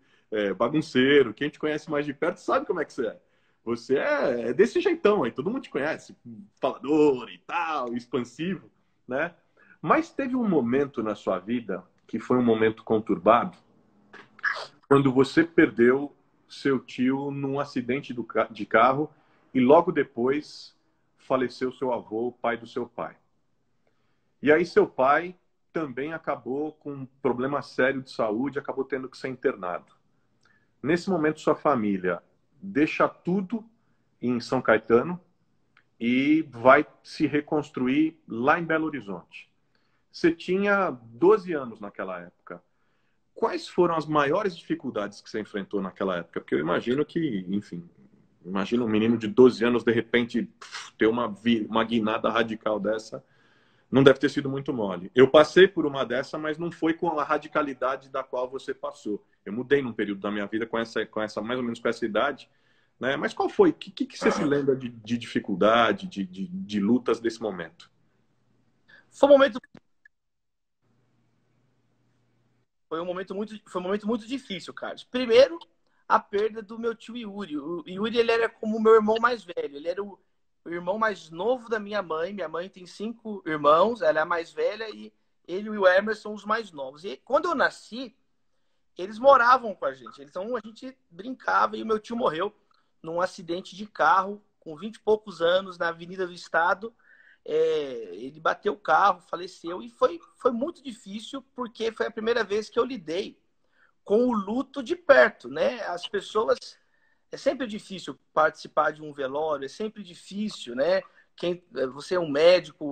bagunceiro. Quem te conhece mais de perto sabe como é que você é. Você é desse jeitão aí, todo mundo te conhece, falador e tal, expansivo, né? Mas teve um momento na sua vida que foi um momento conturbado, quando você perdeu seu tio num acidente de carro e logo depois faleceu seu avô, o pai do seu pai. E aí seu pai também acabou com um problema sério de saúde, acabou tendo que ser internado. Nesse momento, sua família deixa tudo em São Caetano e vai se reconstruir lá em Belo Horizonte. Você tinha 12 anos naquela época. Quais foram as maiores dificuldades que você enfrentou naquela época? Porque eu imagino que, enfim, imagina um menino de 12 anos, de repente, ter uma guinada radical dessa, não deve ter sido muito mole. Eu passei por uma dessa, mas não foi com a radicalidade da qual você passou. Eu mudei num período da minha vida com essa mais ou menos com essa idade, né? Mas qual foi? O que você se lembra de dificuldade, de lutas desse momento? Foi um momento muito difícil, Carlos. Primeiro, a perda do meu tio Yuri. O Yuri, ele era como o meu irmão mais velho. Ele era o irmão mais novo da minha mãe. Minha mãe tem 5 irmãos, ela é a mais velha e ele e o Emerson, os mais novos. E quando eu nasci, eles moravam com a gente. Então a gente brincava e o meu tio morreu num acidente de carro com 20 e poucos anos na Avenida do Estado. Ele bateu o carro, faleceu e foi muito difícil porque foi a primeira vez que eu lidei com o luto de perto, né? As pessoas... É sempre difícil participar de um velório, é sempre difícil, né? Você é um médico,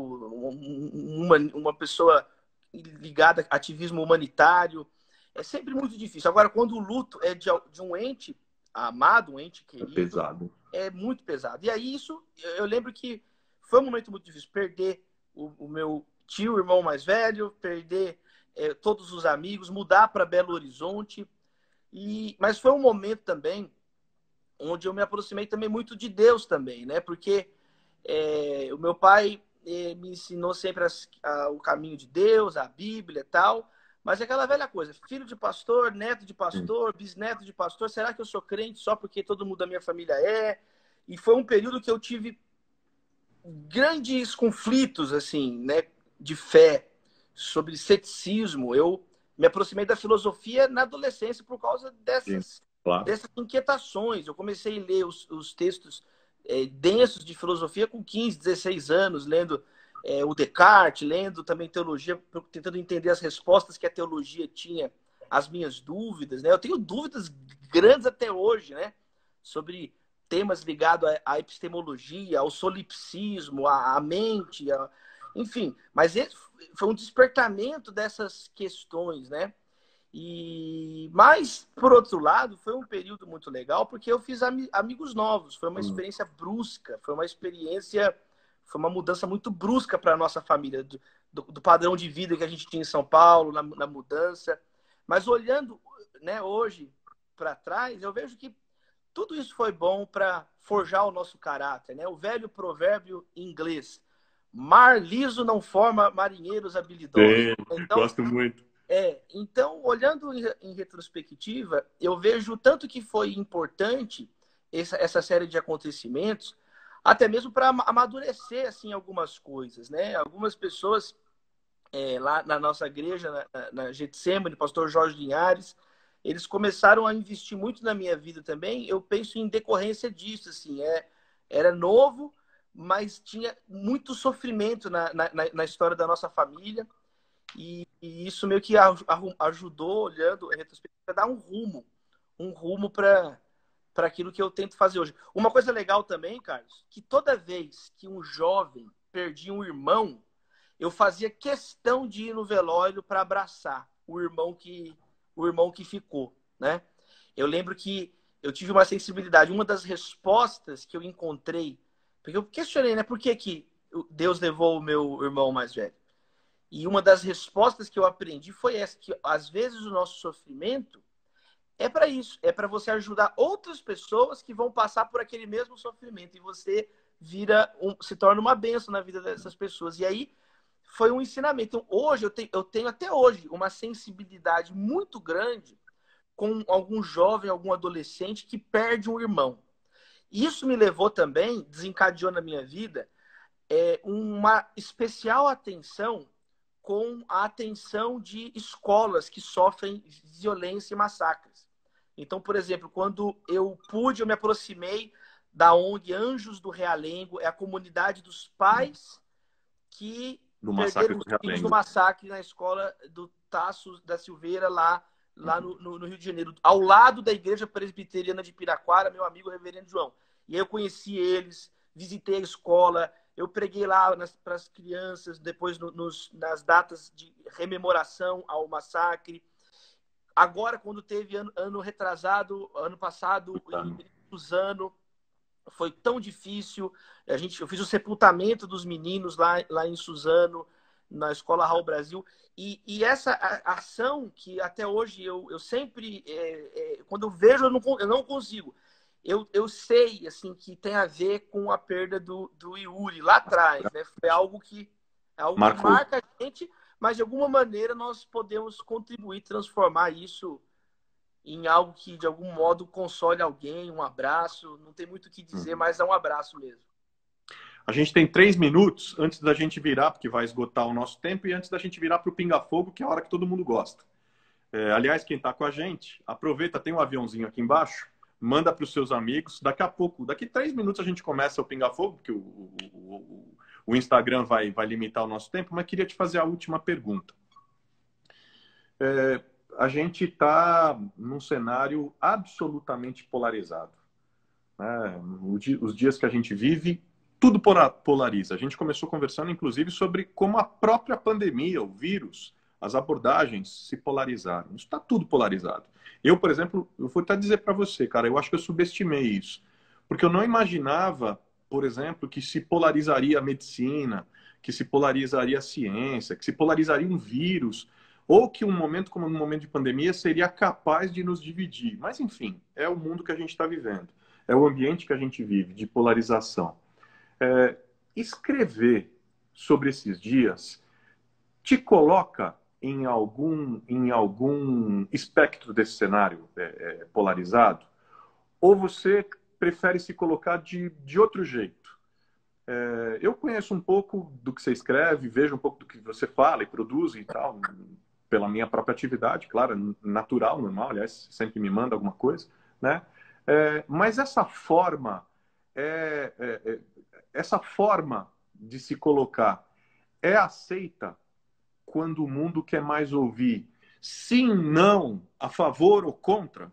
uma pessoa ligada a ativismo humanitário, é sempre muito difícil. Agora, quando o luto é de um ente amado, um ente É querido, pesado. é muito pesado. E aí isso, eu lembro que foi um momento muito difícil. Perder o meu tio, irmão mais velho, perder todos os amigos, mudar para Belo Horizonte. Mas foi um momento também onde eu me aproximei também muito de Deus também, né? Porque o meu pai me ensinou sempre o caminho de Deus, a Bíblia e tal. Mas é aquela velha coisa, filho de pastor, neto de pastor, bisneto de pastor, será que eu sou crente só porque todo mundo da minha família é? E foi um período que eu tive grandes conflitos, assim, né, de fé, sobre ceticismo. Eu me aproximei da filosofia na adolescência por causa Sim, claro. dessas inquietações. Eu comecei a ler os textos densos de filosofia com 15, 16 anos, lendo o Descartes, lendo também teologia, tentando entender as respostas que a teologia tinha às minhas dúvidas, né? Eu tenho dúvidas grandes até hoje, né? Sobre temas ligados à epistemologia, ao solipsismo, à mente, enfim. Mas foi um despertamento dessas questões, né? Mas, por outro lado, foi um período muito legal porque eu fiz amigos novos. Foi uma experiência brusca, foi uma mudança muito brusca para a nossa família, do padrão de vida que a gente tinha em São Paulo, na mudança. Mas olhando, né, hoje para trás, eu vejo que tudo isso foi bom para forjar o nosso caráter, né? O velho provérbio inglês: mar liso não forma marinheiros habilidosos. Sim, Então, gosto muito. então, olhando em retrospectiva, eu vejo tanto que foi importante essa série de acontecimentos, até mesmo para amadurecer assim algumas coisas, né? Algumas pessoas lá na nossa igreja, na Getsemane, pastor Jorge Linhares, eles começaram a investir muito na minha vida também. Eu penso em decorrência disso, assim, era novo, mas tinha muito sofrimento na história da nossa família. E isso meio que ajudou, olhando em retrospectiva, a dar um rumo para aquilo que eu tento fazer hoje. Uma coisa legal também, Carlos, que toda vez que um jovem perdia um irmão, eu fazia questão de ir no velório para abraçar o irmão que ficou, né? Eu lembro que eu tive uma sensibilidade, uma das respostas que eu encontrei, porque eu questionei, né? Por que Deus levou o meu irmão mais velho? E uma das respostas que eu aprendi foi essa, que às vezes o nosso sofrimento é para isso, é para você ajudar outras pessoas que vão passar por aquele mesmo sofrimento e você se torna uma bênção na vida dessas pessoas. E aí foi um ensinamento. Então, hoje eu tenho até hoje uma sensibilidade muito grande com algum jovem, algum adolescente que perde um irmão. Isso me levou também, desencadeou na minha vida, uma especial atenção com a atenção de escolas que sofrem violência e massacres. Então, por exemplo, quando eu me aproximei da ONG Anjos do Realengo, é a comunidade dos pais que No massacre perderam do os filhos no Realengo. massacre na escola do Tasso da Silveira, lá no Rio de Janeiro, ao lado da Igreja Presbiteriana de Piraquara, meu amigo Reverendo João. E aí eu conheci eles, visitei a escola, eu preguei lá para as crianças, depois nas datas de rememoração ao massacre. Agora, quando teve ano retrasado, ano passado, em Suzano, foi tão difícil. Eu fiz o sepultamento dos meninos lá em Suzano, na Escola Raul Brasil. E essa ação que até hoje eu sempre, quando eu vejo, eu não consigo. Eu sei assim que tem a ver com a perda do Yuri lá atrás, né? Foi algo que Marcou. marca a gente, mas de alguma maneira nós podemos contribuir, transformar isso em algo que de algum modo console alguém, um abraço. Não tem muito o que dizer, mas é um abraço mesmo. A gente tem 3 minutos antes da gente virar, porque vai esgotar o nosso tempo, e antes da gente virar para o Pinga Fogo, que é a hora que todo mundo gosta. Aliás, quem está com a gente, aproveita, tem um aviãozinho aqui embaixo, manda para os seus amigos. Daqui a pouco, daqui 3 minutos a gente começa o Pinga Fogo, porque o Instagram vai limitar o nosso tempo, mas queria te fazer a última pergunta. A gente está num cenário absolutamente polarizado. Né? Os dias que a gente vive, tudo polariza. A gente começou conversando, inclusive, sobre como a própria pandemia, o vírus, as abordagens se polarizaram. Isso está tudo polarizado. Eu, por exemplo, eu vou até dizer para você, cara, eu acho que eu subestimei isso. Porque eu não imaginava, por exemplo, que se polarizaria a medicina, que se polarizaria a ciência, que se polarizaria um vírus, ou que um momento como um momento de pandemia seria capaz de nos dividir. Mas, enfim, é o mundo que a gente está vivendo. É o ambiente que a gente vive, de polarização. Escrever sobre esses dias te coloca em algum espectro desse cenário polarizado? Ou você prefere se colocar de outro jeito? Eu conheço um pouco do que você escreve, vejo um pouco do que você fala e produz e tal, pela minha própria atividade, claro, natural, normal, aliás, sempre me manda alguma coisa, né? Mas essa forma de se colocar é aceita quando o mundo quer mais ouvir sim, não, a favor ou contra?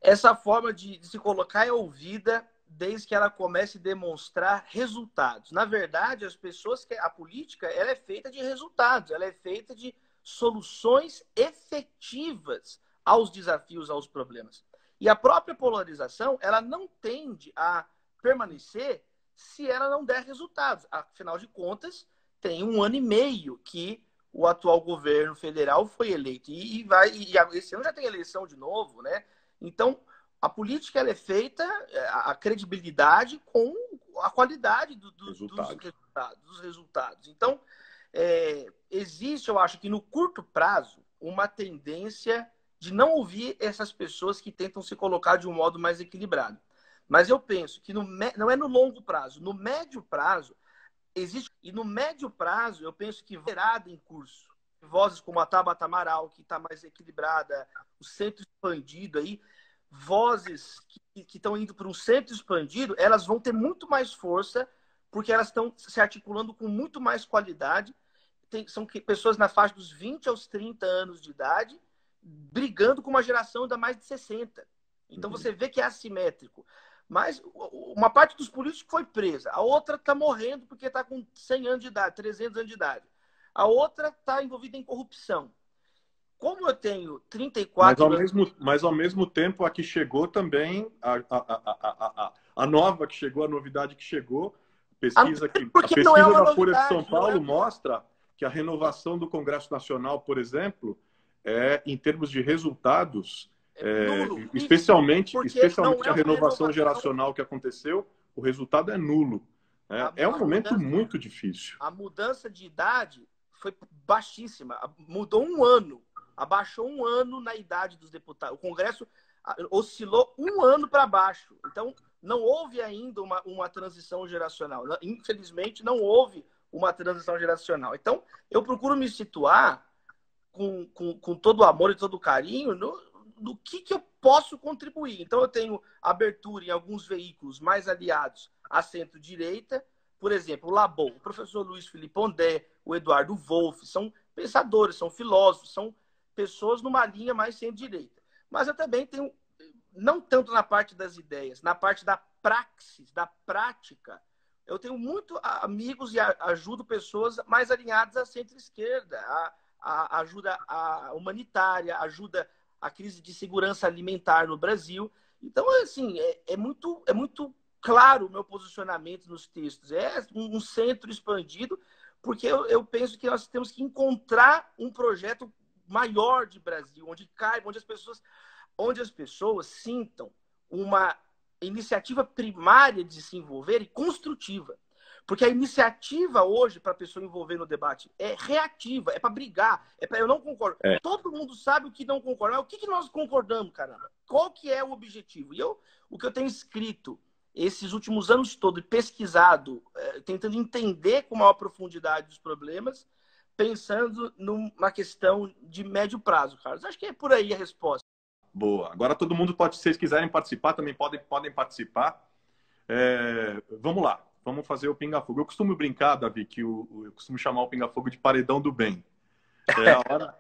Essa forma de se colocar é ouvida desde que ela comece a demonstrar resultados. Na verdade, a política ela é feita de resultados, ela é feita de soluções efetivas aos desafios, aos problemas. E a própria polarização, ela não tende a permanecer se ela não der resultados. Afinal de contas, tem 1 ano e meio que o atual governo federal foi eleito. E esse ano já tem eleição de novo, né? Então, a política ela é feita, a credibilidade com a qualidade dos resultados. Então, existe, eu acho que no curto prazo, uma tendência de não ouvir essas pessoas que tentam se colocar de um modo mais equilibrado. Mas eu penso que não é no longo prazo, no médio prazo, existe. E no médio prazo, eu penso que virada em curso. Vozes como a Tabata Amaral, que está mais equilibrada, o centro expandido aí, vozes que estão indo para um centro expandido, elas vão ter muito mais força, porque elas estão se articulando com muito mais qualidade. São pessoas na faixa dos 20 aos 30 anos de idade, brigando com uma geração da mais de 60. Então você vê que é assimétrico. Mas uma parte dos políticos foi presa, a outra está morrendo porque está com 100 anos de idade, 300 anos de idade. A outra está envolvida em corrupção. Como eu tenho 34 anos... Mas ao mesmo tempo, a que chegou também, a nova que chegou, a novidade que chegou, a pesquisa da Folha de São Paulo mostra que a renovação do Congresso Nacional, por exemplo, em termos de resultados, especialmente a renovação geracional que aconteceu, o resultado é nulo. É um momento muito difícil. A mudança de idade foi baixíssima. Mudou 1 ano. Abaixou 1 ano na idade dos deputados. O Congresso oscilou 1 ano para baixo. Então, não houve ainda uma transição geracional. Infelizmente, não houve uma transição geracional. Então, eu procuro me situar com todo o amor e todo o carinho no que eu posso contribuir. Então, eu tenho abertura em alguns veículos mais aliados à centro-direita. Por exemplo, o Labou, o professor Luiz Felipe Pondé, o Eduardo Wolff, são pensadores, são filósofos, são pessoas numa linha mais centro-direita. Mas eu também tenho, não tanto na parte das ideias, na parte da praxis, da prática, eu tenho muito amigos e ajudo pessoas mais alinhadas à centro-esquerda, a ajuda humanitária, ajuda a crise de segurança alimentar no Brasil. Então, assim, é muito claro o meu posicionamento nos textos. É um centro expandido, porque eu penso que nós temos que encontrar um projeto maior de Brasil, onde as pessoas sintam uma iniciativa primária de se envolver e construtiva. Porque a iniciativa hoje para a pessoa envolver no debate é reativa, é para brigar, é para eu não concordo. Todo mundo sabe o que não concorda. Mas o que nós concordamos, caramba? Qual que é o objetivo? E o que eu tenho escrito esses últimos anos todos pesquisado, tentando entender com maior profundidade os problemas, pensando numa questão de médio prazo, Carlos. Acho que é por aí a resposta. Boa. Agora todo mundo pode, se vocês quiserem participar, também podem participar. Vamos lá, vamos fazer o pinga-fogo. Eu costumo brincar, Davi, que eu costumo chamar o pinga-fogo de paredão do bem.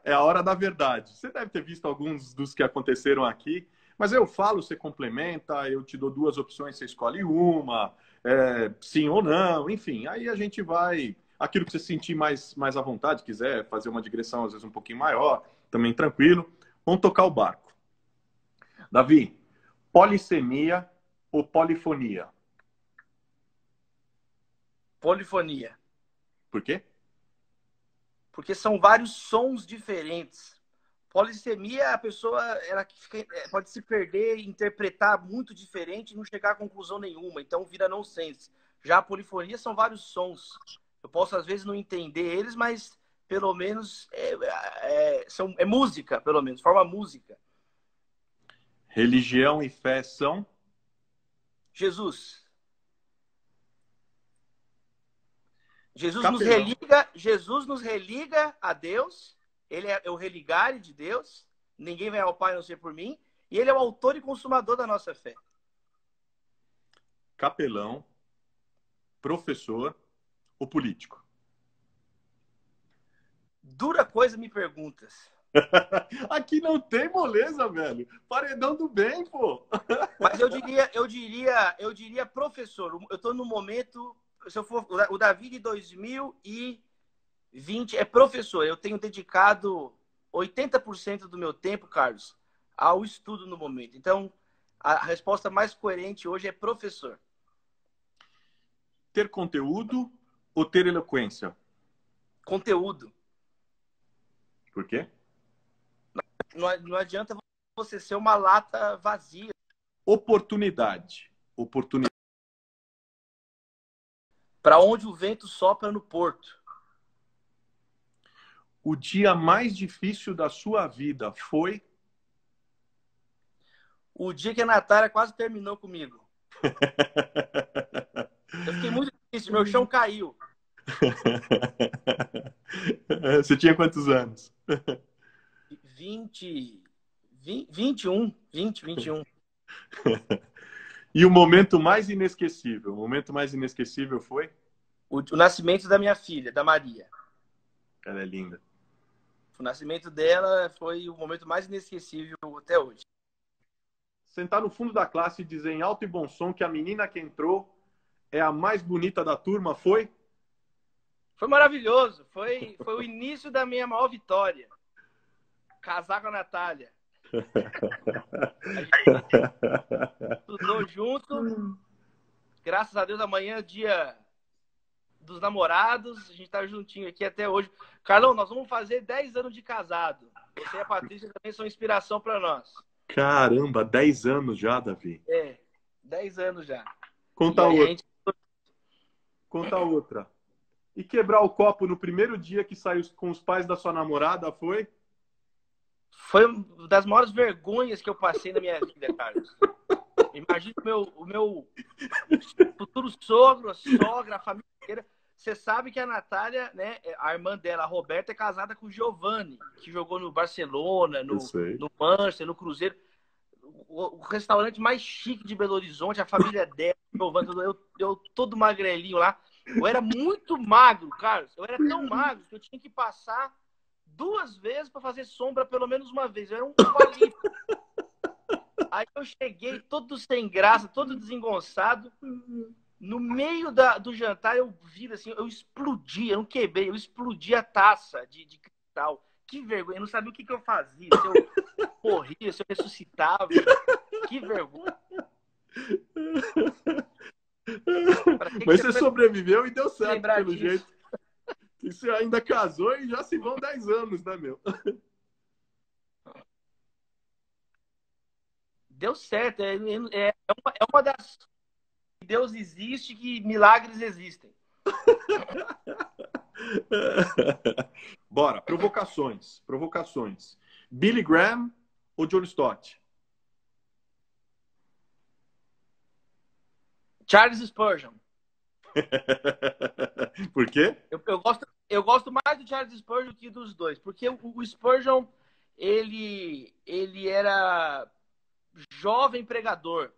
É a hora da verdade. Você deve ter visto alguns dos que aconteceram aqui, mas eu falo, você complementa, eu te dou 2 opções, você escolhe uma, sim ou não, enfim. Aí a gente vai... Aquilo que você sentir mais à vontade, quiser fazer uma digressão às vezes um pouquinho maior, também tranquilo. Vamos tocar o barco. Davi, polissemia ou polifonia? Polifonia. Por quê? Porque são vários sons diferentes. Polissemia, a pessoa pode se perder, interpretar muito diferente e não chegar a conclusão nenhuma. Então vira nonsense. Já a polifonia são vários sons. Eu posso, às vezes, não entender eles, mas pelo menos é música, pelo menos, forma música. Religião e fé são? Jesus. Capelão. Jesus nos religa a Deus. Ele é o religare de Deus. Ninguém vem ao Pai a não ser por mim. E ele é o autor e consumador da nossa fé. Capelão, professor ou político? Dura coisa me perguntas. Aqui não tem moleza, velho. Paredão do bem, pô. Mas eu diria professor. Eu estou no momento... Se eu for, o Davi de 2020 é professor. Eu tenho dedicado 80% do meu tempo, Carlos, ao estudo no momento. Então, a resposta mais coerente hoje é professor. Ter conteúdo ou ter eloquência? Conteúdo. Por quê? Não adianta você ser uma lata vazia. Oportunidade. Para onde o vento sopra no porto. O dia mais difícil da sua vida foi? O dia que a Natália quase terminou comigo. Eu fiquei muito triste, meu chão caiu. Você tinha quantos anos? 21. E o momento mais inesquecível? O momento mais inesquecível foi? O nascimento da minha filha, da Maria. Ela é linda. O nascimento dela foi o momento mais inesquecível até hoje. Sentar no fundo da classe e dizer em alto e bom som que a menina que entrou é a mais bonita da turma, foi? Foi maravilhoso. Foi o início da minha maior vitória. Casar com a Natália. A gente estudou junto. Graças a Deus, amanhã é dia dos namorados. A gente tá juntinho aqui até hoje. Carlão, nós vamos fazer 10 anos de casado. Você e a Patrícia também são inspiração para nós. Caramba, 10 anos já, Davi. 10 anos já. Conta outra. Conta outra. E quebrar o copo no primeiro dia que saiu com os pais da sua namorada, foi? Foi uma das maiores vergonhas que eu passei na minha vida, Carlos. Imagina o meu futuro sogro, sogra, a família inteira. Você sabe que a Natália, né, a irmã dela, a Roberta, é casada com o Giovanni, que jogou no Barcelona, no Manchester, no Cruzeiro. O restaurante mais chique de Belo Horizonte, a família dela, Giovanni, eu todo magrelinho lá. Eu era muito magro, Carlos. Eu era tão magro que eu tinha que passar 2 vezes para fazer sombra pelo menos uma vez. Eu era um palito. Aí eu cheguei todo sem graça, todo desengonçado. No meio do jantar, eu vi assim, eu explodi, eu não quebrei, eu explodi a taça de cristal. Que vergonha, eu não sabia o que eu fazia, se eu morria, se eu ressuscitava. Que vergonha. Mas você sobreviveu e deu certo, pelo disso? jeito. E você ainda casou e já se vão 10 anos, né, meu? Deu certo. É uma das... Deus existe, que milagres existem. Bora, provocações. Billy Graham ou John Stott? Charles Spurgeon. Por quê? Eu gosto mais do Charles Spurgeon que dos dois, porque o Spurgeon, ele era jovem pregador.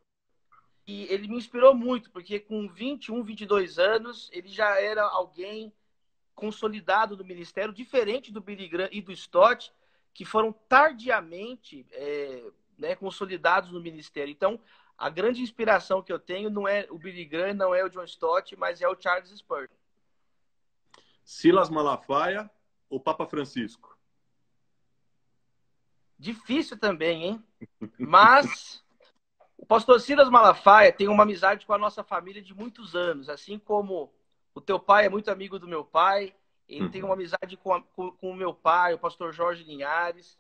E ele me inspirou muito, porque com 21, 22 anos, ele já era alguém consolidado no ministério, diferente do Billy Graham e do Stott, que foram tardiamente consolidados no ministério. Então, a grande inspiração que eu tenho não é o Billy Graham, não é o John Stott, mas é o Charles Spurgeon. Silas Malafaia ou Papa Francisco? Difícil também, hein? Mas o pastor Silas Malafaia tem uma amizade com a nossa família de muitos anos, assim como o teu pai é muito amigo do meu pai, ele tem uma amizade com o meu pai, o pastor Jorge Linhares.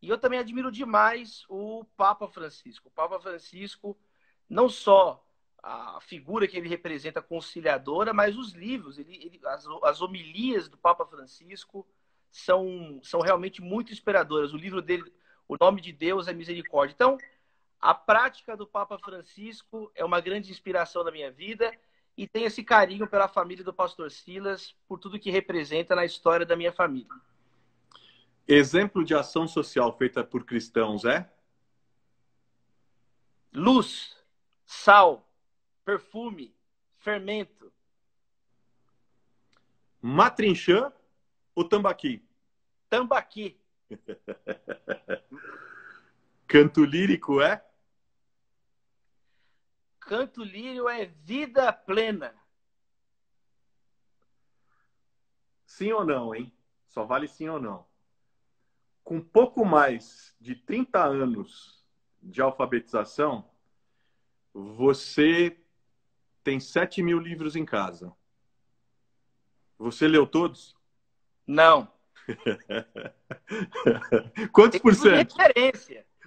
E eu também admiro demais o Papa Francisco. O Papa Francisco, não só a figura que ele representa conciliadora, mas os livros, as homilias do Papa Francisco são realmente muito inspiradoras. O livro dele, O Nome de Deus é Misericórdia. Então, a prática do Papa Francisco é uma grande inspiração da minha vida e tenho esse carinho pela família do pastor Silas, por tudo que representa na história da minha família. Exemplo de ação social feita por cristãos é? Luz, sal, perfume, fermento. Matrinchã ou tambaqui? Tambaqui. Canto lírico é? Canto lírio é vida plena. Sim ou não, hein? Só vale sim ou não. Com pouco mais de 30 anos de alfabetização, você tem 7.000 livros em casa. Você leu todos? Não. Quantos por cento?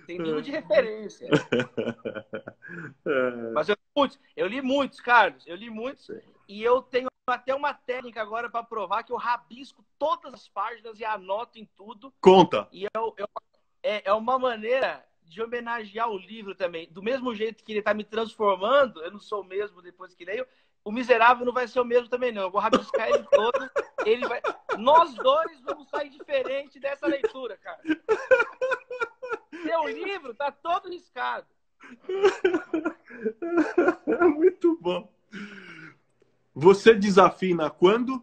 Tem livro de referência. Mas eu li muitos, Carlos. Eu li muitos. E eu tenho até uma técnica agora para provar que eu rabisco todas as páginas e anoto em tudo. Conta. E é uma maneira de homenagear o livro também. Do mesmo jeito que ele está me transformando, eu não sou o mesmo depois que leio, o Miserável não vai ser o mesmo também, não. Eu vou rabiscar ele todo. Nós dois vamos sair diferente dessa leitura, cara. Seu livro tá todo riscado. Muito bom. Você desafina quando?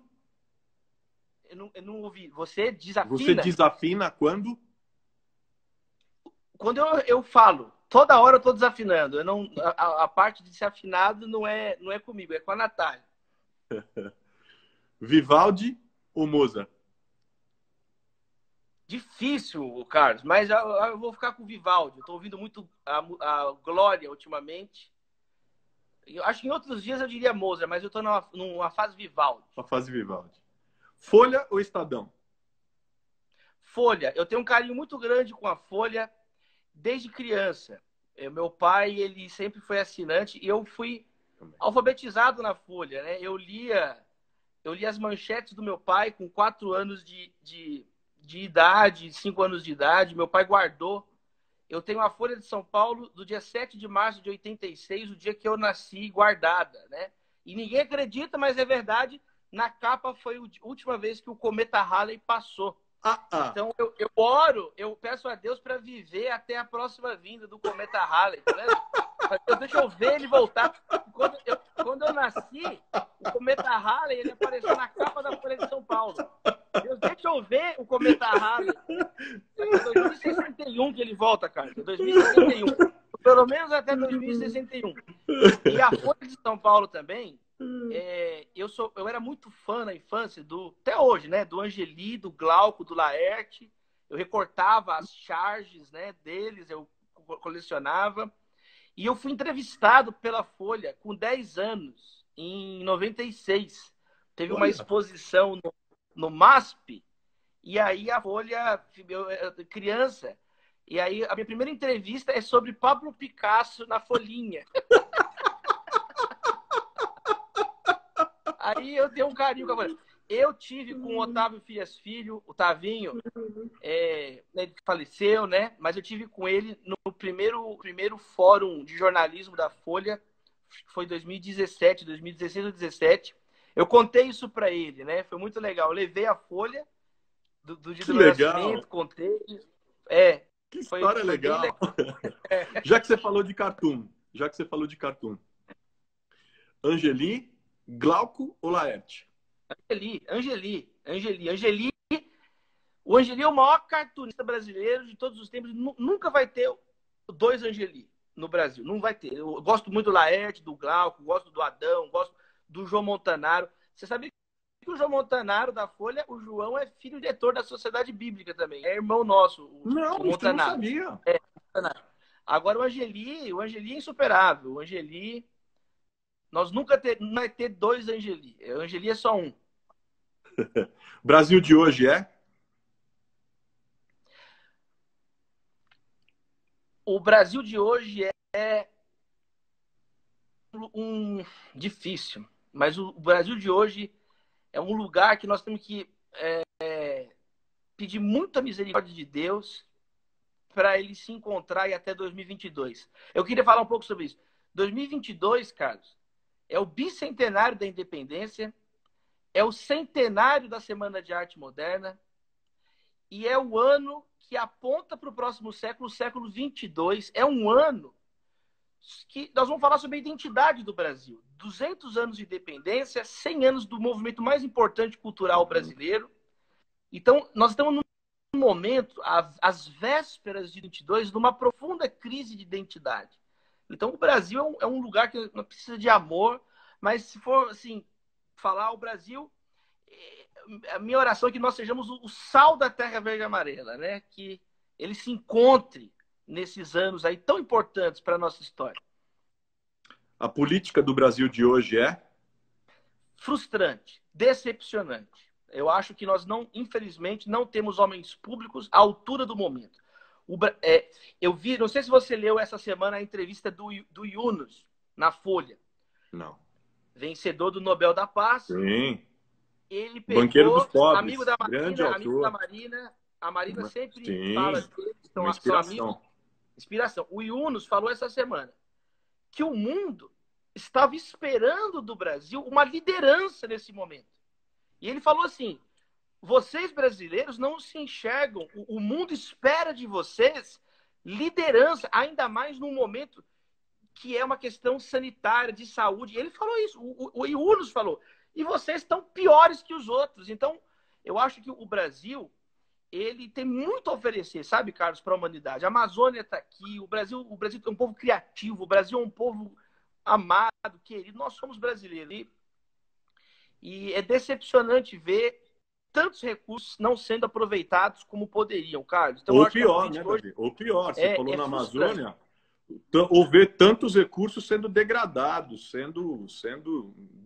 Eu não ouvi. Você desafina? Você desafina quando? Quando eu falo. Toda hora eu tô desafinando. A parte de ser afinado não é comigo, é com a Natália. Vivaldi ou Mozart? Difícil, Carlos, mas eu vou ficar com o Vivaldi. Eu tô ouvindo muito a Glória ultimamente. Eu acho que em outros dias eu diria Mozart, mas eu tô numa fase Vivaldi. Uma fase Vivaldi. Folha ou Estadão? Folha. Eu tenho um carinho muito grande com a Folha desde criança. Meu pai, ele sempre foi assinante e eu fui alfabetizado na Folha, né? Eu lia as manchetes do meu pai com 4 anos de idade, 5 anos de idade. Meu pai guardou. Eu tenho a Folha de São Paulo do dia 7 de março de 86, o dia que eu nasci, guardada, né? E ninguém acredita, mas é verdade. Na capa foi a última vez que o cometa Halley passou. Então eu oro, eu peço a Deus para viver até a próxima vinda do cometa Halley, né? Deixa eu ver ele voltar. Quando eu nasci, o cometa Halley ele apareceu na capa da Folha de São Paulo. Deus, deixa eu ver o cometa Halley. É 2061 que ele volta, cara. É 2061. Pelo menos até 2061. E a Folha de São Paulo também. Eu era muito fã na infância até hoje, né? Do Angeli, do Glauco, do Laerte. Eu recortava as charges, né, deles, eu colecionava. E eu fui entrevistado pela Folha com 10 anos, em 96. Teve uma exposição no MASP, e aí a Folha, criança, e aí a minha primeira entrevista é sobre Pablo Picasso na Folhinha. Aí eu tenho um carinho com a Folha. Eu tive com o Otávio Frias Filho, o Tavinho, ele faleceu, né? Mas eu tive com ele no primeiro fórum de jornalismo da Folha, foi 2017, 2016 ou 2017. Eu contei isso para ele, né? Foi muito legal. Eu levei a folha do dia Que do meu legal! nascimento, contei. Que história Foi bem legal! legal. Já que você falou de cartoon, Angeli, Glauco ou Laerte? Angeli. O Angeli é o maior cartunista brasileiro de todos os tempos. Nunca vai ter dois Angeli no Brasil. Não vai ter. Eu gosto muito do Laerte, do Glauco, gosto do Adão, gosto do João Montanaro. Você sabia que o João Montanaro da Folha, o João é filho diretor da Sociedade Bíblica também. É irmão nosso, Não, o isso eu não Montanaro. sabia. Agora o Angeli é insuperável. O Angeli, nós nunca não vai ter dois Angeli. O Angeli é só um. Brasil de hoje é? O Brasil de hoje é difícil, mas o Brasil de hoje é um lugar que nós temos que pedir muita misericórdia de Deus para ele se encontrar e até 2022. Eu queria falar um pouco sobre isso. 2022, Carlos, é o bicentenário da independência, é o centenário da Semana de Arte Moderna e é o ano que aponta para o próximo século, o século 22. É um ano que nós vamos falar sobre a identidade do Brasil. 200 anos de independência, 100 anos do movimento mais importante cultural brasileiro. Então, nós estamos num momento, às vésperas de 22, de uma profunda crise de identidade. Então, o Brasil é um lugar que não precisa de amor, mas se for assim, falar o Brasil, a minha oração é que nós sejamos o sal da terra verde e amarela, né? Que ele se encontre nesses anos aí tão importantes para a nossa história. A política do Brasil de hoje é? Frustrante, decepcionante. Eu acho que nós infelizmente, não temos homens públicos à altura do momento. Eu vi, não sei se você leu essa semana a entrevista do Yunus na Folha. Não. Vencedor do Nobel da Paz. Sim. Ele Banqueiro dos pobres. amigo da Marina, grande autor. A Marina sempre Sim, fala dele, uma inspiração. Inspiração. O Yunus falou essa semana que o mundo estava esperando do Brasil uma liderança nesse momento. E ele falou assim: vocês brasileiros não se enxergam, o mundo espera de vocês liderança, ainda mais num momento que é uma questão sanitária, de saúde. Ele falou isso, o Yunus falou. E vocês estão piores que os outros. Então, eu acho que o Brasil, ele tem muito a oferecer, sabe, Carlos, para a humanidade. A Amazônia está aqui, o Brasil é um povo criativo, o Brasil é um povo amado, querido. Nós somos brasileiros. E é decepcionante ver tantos recursos não sendo aproveitados como poderiam, Carlos. Então, ou pior, né, Davi? Ou pior, você falou na Amazônia, ou ver tantos recursos sendo degradados, sendo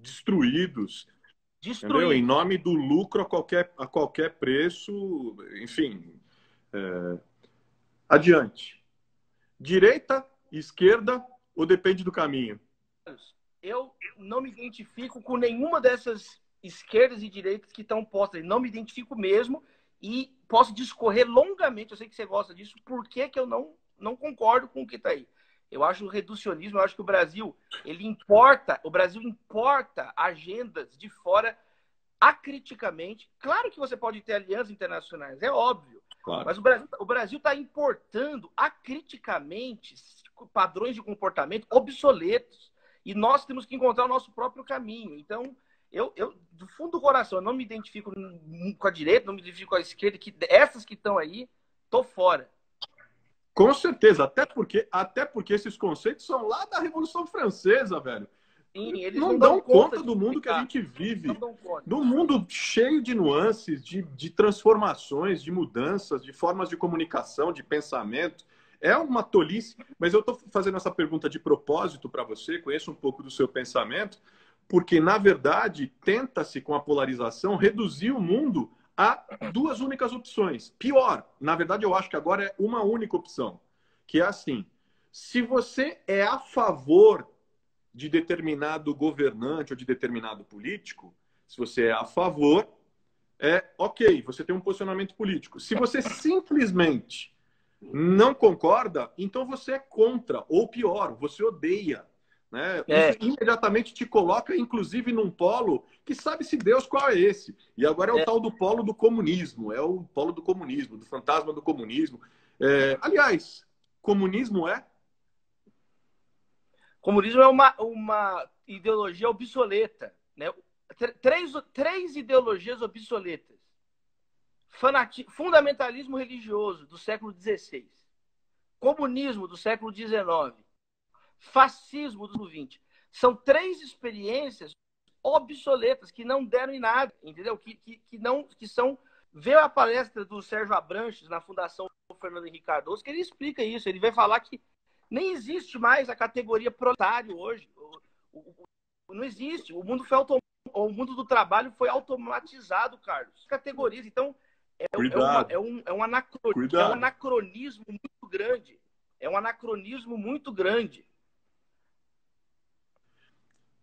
destruídos. Entendeu? Em nome do lucro a qualquer preço, enfim. Adiante. Direita, esquerda ou depende do caminho? Eu não me identifico com nenhuma dessas esquerdas e direitas que estão postas. Não me identifico mesmo e posso discorrer longamente. Eu sei que você gosta disso. Por que eu não concordo com o que está aí? Eu acho o reducionismo, eu acho que o Brasil importa agendas de fora acriticamente. Claro que você pode ter alianças internacionais, é óbvio. Claro. Mas o Brasil está importando acriticamente padrões de comportamento obsoletos. E nós temos que encontrar o nosso próprio caminho. Então, eu do fundo do coração, eu não me identifico com a direita, não me identifico com a esquerda, que essas que estão aí, tô fora. Com certeza, até porque esses conceitos são lá da Revolução Francesa, velho. Sim, eles não dão conta do mundo que a gente vive. Do mundo cheio de nuances, de transformações, de mudanças, de formas de comunicação, de pensamento. É uma tolice, mas eu estou fazendo essa pergunta de propósito para você, conheço um pouco do seu pensamento, porque, na verdade, tenta-se, com a polarização, reduzir o mundo a duas únicas opções. Pior, na verdade, eu acho que agora é uma única opção, que é assim: se você é a favor de determinado governante ou de determinado político, se você é a favor, ok, você tem um posicionamento político. Se você simplesmente não concorda, então você é contra, ou pior, você odeia. né? Isso imediatamente te coloca, inclusive, num polo que sabe-se Deus qual é esse. E agora é o tal do polo do comunismo, é o polo do comunismo, do fantasma do comunismo. Aliás, comunismo é? Comunismo é uma ideologia obsoleta, né? Três ideologias obsoletas. Fundamentalismo religioso, do século XVI. Comunismo, do século XIX. Fascismo, do século XX. São três experiências obsoletas que não deram em nada, entendeu? Que são... Vê a palestra do Sérgio Abranches na Fundação Fernando Henrique Cardoso, que ele explica isso. Ele vai falar que nem existe mais a categoria proletário hoje. Não existe. O mundo do trabalho foi automatizado, Carlos. Categorias. Então, é um anacronismo muito grande. É um anacronismo muito grande.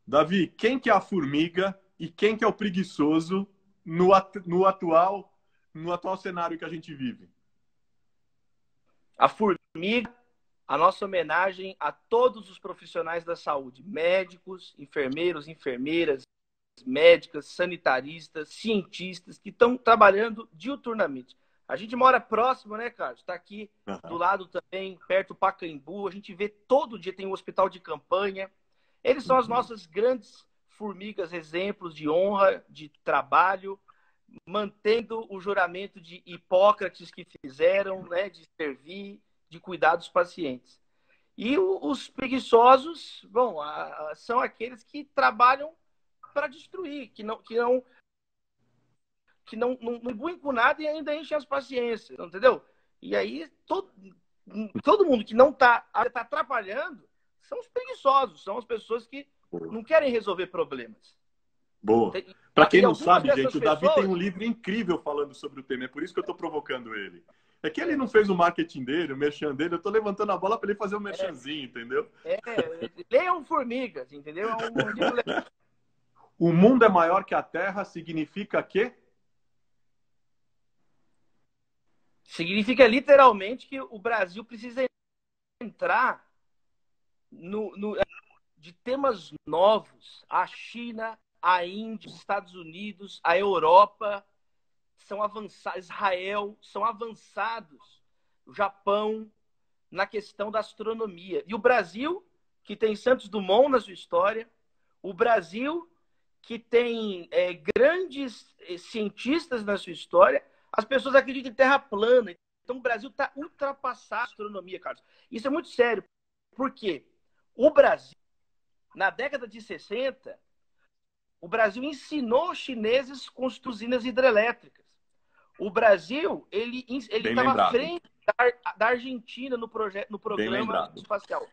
Davi, quem que é a formiga e quem que é o preguiçoso no atual cenário que a gente vive? A formiga, a nossa homenagem a todos os profissionais da saúde, médicos, enfermeiros, enfermeiras, médicas, sanitaristas, cientistas que estão trabalhando diuturnamente. A gente mora próximo, né, Carlos? Está aqui do lado também, perto do Pacaembu. A gente vê todo dia, tem um hospital de campanha. Eles são as nossas grandes formigas, exemplos de honra, de trabalho, mantendo o juramento de Hipócrates que fizeram, né, de servir, de cuidar dos pacientes. E os preguiçosos, bom, são aqueles que trabalham para destruir, que não imbuem com nada e ainda enchem as paciências, entendeu? E aí todo mundo que não está atrapalhando são os preguiçosos, são as pessoas que não querem resolver problemas. Boa. Para quem não sabe, gente, o Davi tem um livro incrível falando sobre o tema, é por isso que eu estou provocando ele. É que ele não fez o marketing dele, o merchan dele, eu estou levantando a bola para ele fazer o merchanzinho, entendeu? Leiam Formigas, entendeu? É um livro... O mundo é maior que a Terra significa que? Significa literalmente que o Brasil precisa entrar de temas novos. A China, a Índia, os Estados Unidos, a Europa são avançados, Israel são avançados, o Japão na questão da astronomia. E o Brasil, que tem Santos Dumont na sua história, o Brasil, que tem grandes cientistas na sua história, as pessoas acreditam em terra plana. Então o Brasil está ultrapassando a astronomia, Carlos. Isso é muito sério. Por quê? O Brasil, na década de 60, o Brasil ensinou os chineses a construir usinas hidrelétricas. O Brasil, ele estava à frente da Argentina no programa espacial.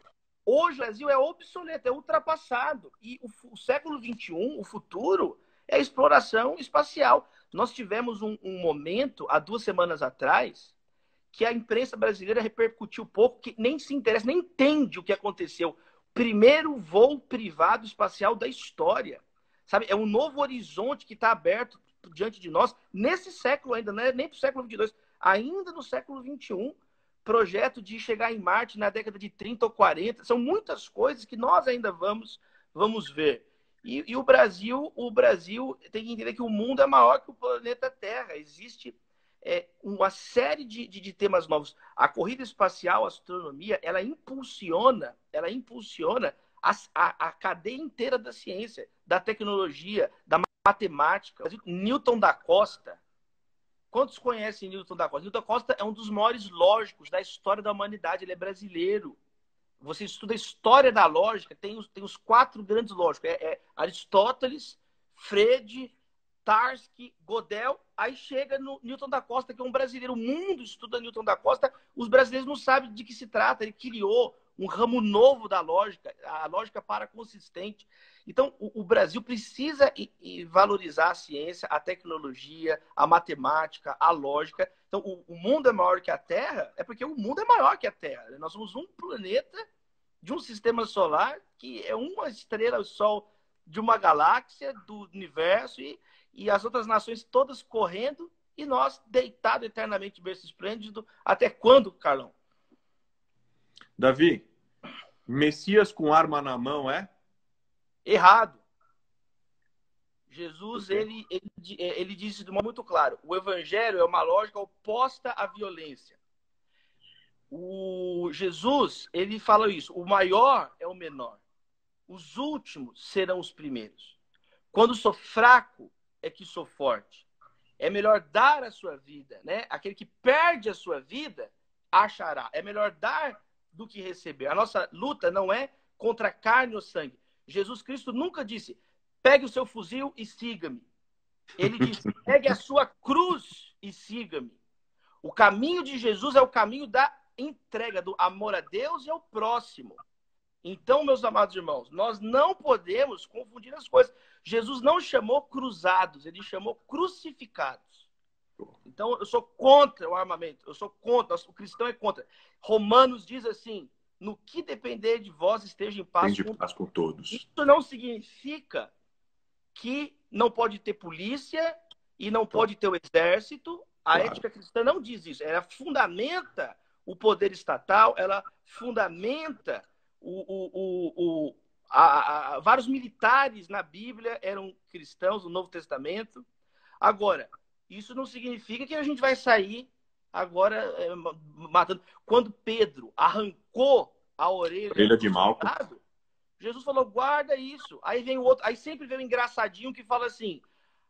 Hoje o Brasil é obsoleto, é ultrapassado. E o século XXI, o futuro, é a exploração espacial. Nós tivemos um momento, há 2 semanas atrás, que a imprensa brasileira repercutiu pouco, que nem se interessa, nem entende o que aconteceu. Primeiro voo privado espacial da história. Sabe? É um novo horizonte que está aberto diante de nós, nesse século ainda, não é nem para o século XXII, ainda no século XXI, projeto de chegar em Marte na década de 30 ou 40, são muitas coisas que nós ainda vamos ver. E o Brasil tem que entender que o mundo é maior que o planeta Terra, existe uma série de temas novos. A corrida espacial, a astronomia, ela impulsiona a cadeia inteira da ciência, da tecnologia, da matemática. Newton da Costa. Quantos conhecem Newton da Costa? Newton da Costa é um dos maiores lógicos da história da humanidade. Ele é brasileiro. Você estuda a história da lógica, tem os 4 grandes lógicos. Aristóteles, Frege, Tarski, Gödel. Aí chega no Newton da Costa, que é um brasileiro. O mundo estuda Newton da Costa. Os brasileiros não sabem de que se trata. Ele criou um ramo novo da lógica, a lógica paraconsistente. Então, o Brasil precisa valorizar a ciência, a tecnologia, a matemática, a lógica. Então, o mundo é maior que a Terra, é porque o mundo é maior que a Terra. Nós somos um planeta de um sistema solar que é uma estrela, o Sol, de uma galáxia, do universo, e as outras nações todas correndo, e nós deitados eternamente em berço esplêndido. Até quando, Carlão? Davi, Messias com arma na mão é? Errado. Jesus, ele disse de modo muito claro, o evangelho é uma lógica oposta à violência. O Jesus, ele fala isso, o maior é o menor. Os últimos serão os primeiros. Quando sou fraco, é que sou forte. É melhor dar a sua vida, né? Aquele que perde a sua vida, achará. É melhor dar do que receber. A nossa luta não é contra carne ou sangue. Jesus Cristo nunca disse, pegue o seu fuzil e siga-me. Ele disse, pegue a sua cruz e siga-me. O caminho de Jesus é o caminho da entrega, do amor a Deus e ao próximo. Então, meus amados irmãos, nós não podemos confundir as coisas. Jesus não chamou cruzados, ele chamou crucificados. Então, eu sou contra o armamento, eu sou contra, o cristão é contra. Romanos diz assim, no que depender de vós, esteja em paz com todos. Isso não significa que não pode ter polícia e não pode ter o exército. A ética cristã não diz isso. Ela fundamenta o poder estatal, ela fundamenta vários militares na Bíblia eram cristãos, no Novo Testamento. Agora, isso não significa que a gente vai sair agora matando. Quando Pedro arrancou a orelha de Malco, Jesus falou, guarda isso. Aí vem o outro, aí sempre vem o engraçadinho que fala assim,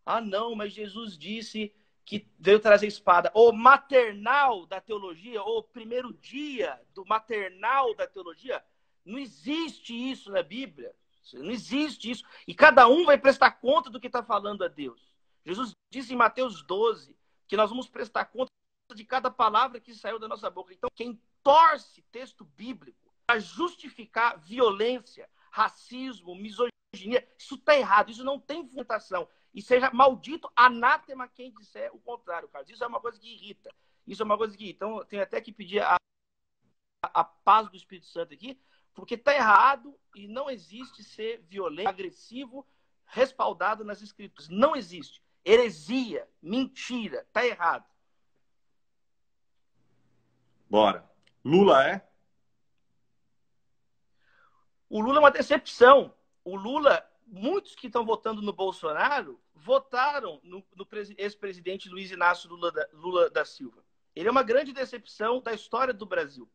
ah não, mas Jesus disse que veio trazer espada. Ou maternal da teologia, ou primeiro dia do maternal da teologia. Não existe isso na Bíblia. Não existe isso. E cada um vai prestar conta do que está falando a Deus. Jesus disse em Mateus 12 que nós vamos prestar conta de cada palavra que saiu da nossa boca. Então, quem torce texto bíblico para justificar violência, racismo, misoginia, isso está errado. Isso não tem fundamentação. E seja maldito, anátema quem disser o contrário, Carlos. Isso é uma coisa que irrita. Isso é uma coisa que irrita. Então, tenho até que pedir a paz do Espírito Santo aqui, porque está errado e não existe ser violento, agressivo, respaldado nas Escrituras. Não existe. Heresia, mentira, está errado. Bora. Lula é? O Lula é uma decepção. O Lula, muitos que estão votando no Bolsonaro, votaram no ex-presidente Luiz Inácio Lula da Silva. Ele é uma grande decepção da história do Brasil.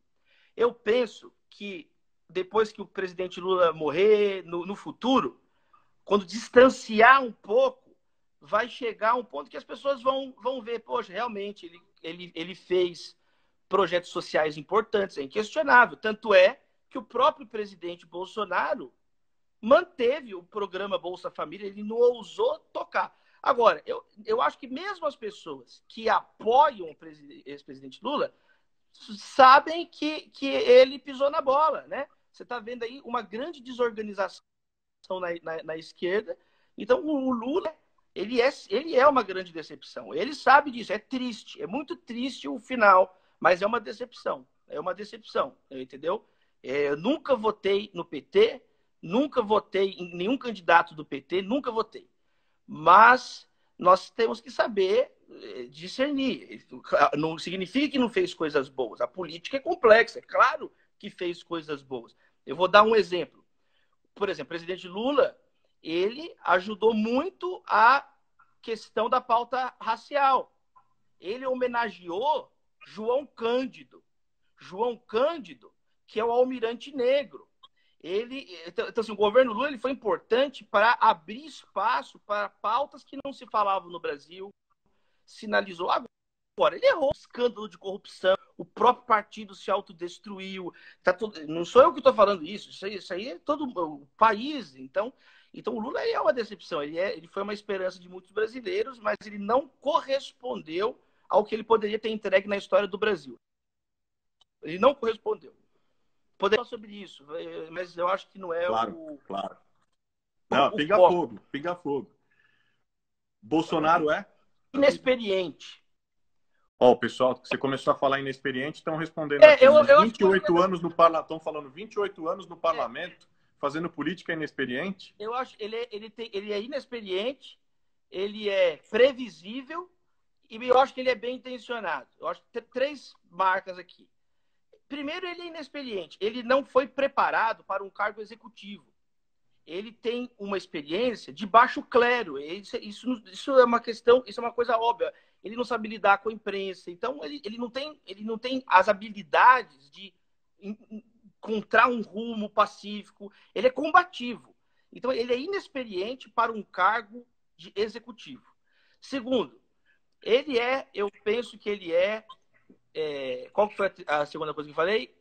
Eu penso que depois que o presidente Lula morrer, no futuro, quando distanciar um pouco, vai chegar um ponto que as pessoas vão ver, poxa, realmente, ele fez projetos sociais importantes, é inquestionável. Tanto é que o próprio presidente Bolsonaro manteve o programa Bolsa Família, ele não ousou tocar. Agora, eu acho que mesmo as pessoas que apoiam o ex-presidente Lula sabem que ele pisou na bola, né? Você está vendo aí uma grande desorganização na esquerda. Então, o Lula, ele é uma grande decepção. Ele sabe disso, é triste, é muito triste o final, mas é uma decepção. É uma decepção, entendeu? Eu nunca votei no PT, nunca votei em nenhum candidato do PT, nunca votei. Mas nós temos que saber discernir. Não significa que não fez coisas boas. A política é complexa, é claro que fez coisas boas. Eu vou dar um exemplo. Por exemplo, o presidente Lula, ele ajudou muito a questão da pauta racial. Ele homenageou João Cândido. João Cândido, que é o almirante negro. Então, assim, o governo Lula ele foi importante para abrir espaço para pautas que não se falavam no Brasil, sinalizou. Agora, ele errou, escândalo de corrupção, o próprio partido se autodestruiu. Não sou eu que estou falando isso, isso aí é todo o país. Então o Lula é uma decepção, ele foi uma esperança de muitos brasileiros, mas ele não correspondeu ao que ele poderia ter entregue na história do Brasil. Ele não correspondeu. Poderia falar sobre isso, mas eu acho que não é Claro. Não, pinga fogo. Bolsonaro é? Inexperiente. O pessoal, você começou a falar inexperiente, estão respondendo aqui. 28 anos no parlamento, estão falando 28 anos no parlamento, fazendo política inexperiente? Eu acho que ele é inexperiente, ele é previsível e eu acho que ele é bem intencionado. Eu acho que tem 3 marcas aqui. primeiro, ele é inexperiente. Ele não foi preparado para um cargo executivo. Ele tem uma experiência de baixo clero. Isso é uma questão, isso é uma coisa óbvia. Ele não sabe lidar com a imprensa. Então, ele não tem as habilidades de encontrar um rumo pacífico. Ele é combativo. Então, ele é inexperiente para um cargo de executivo. Segundo, eu penso que ele qual foi a segunda coisa que eu falei?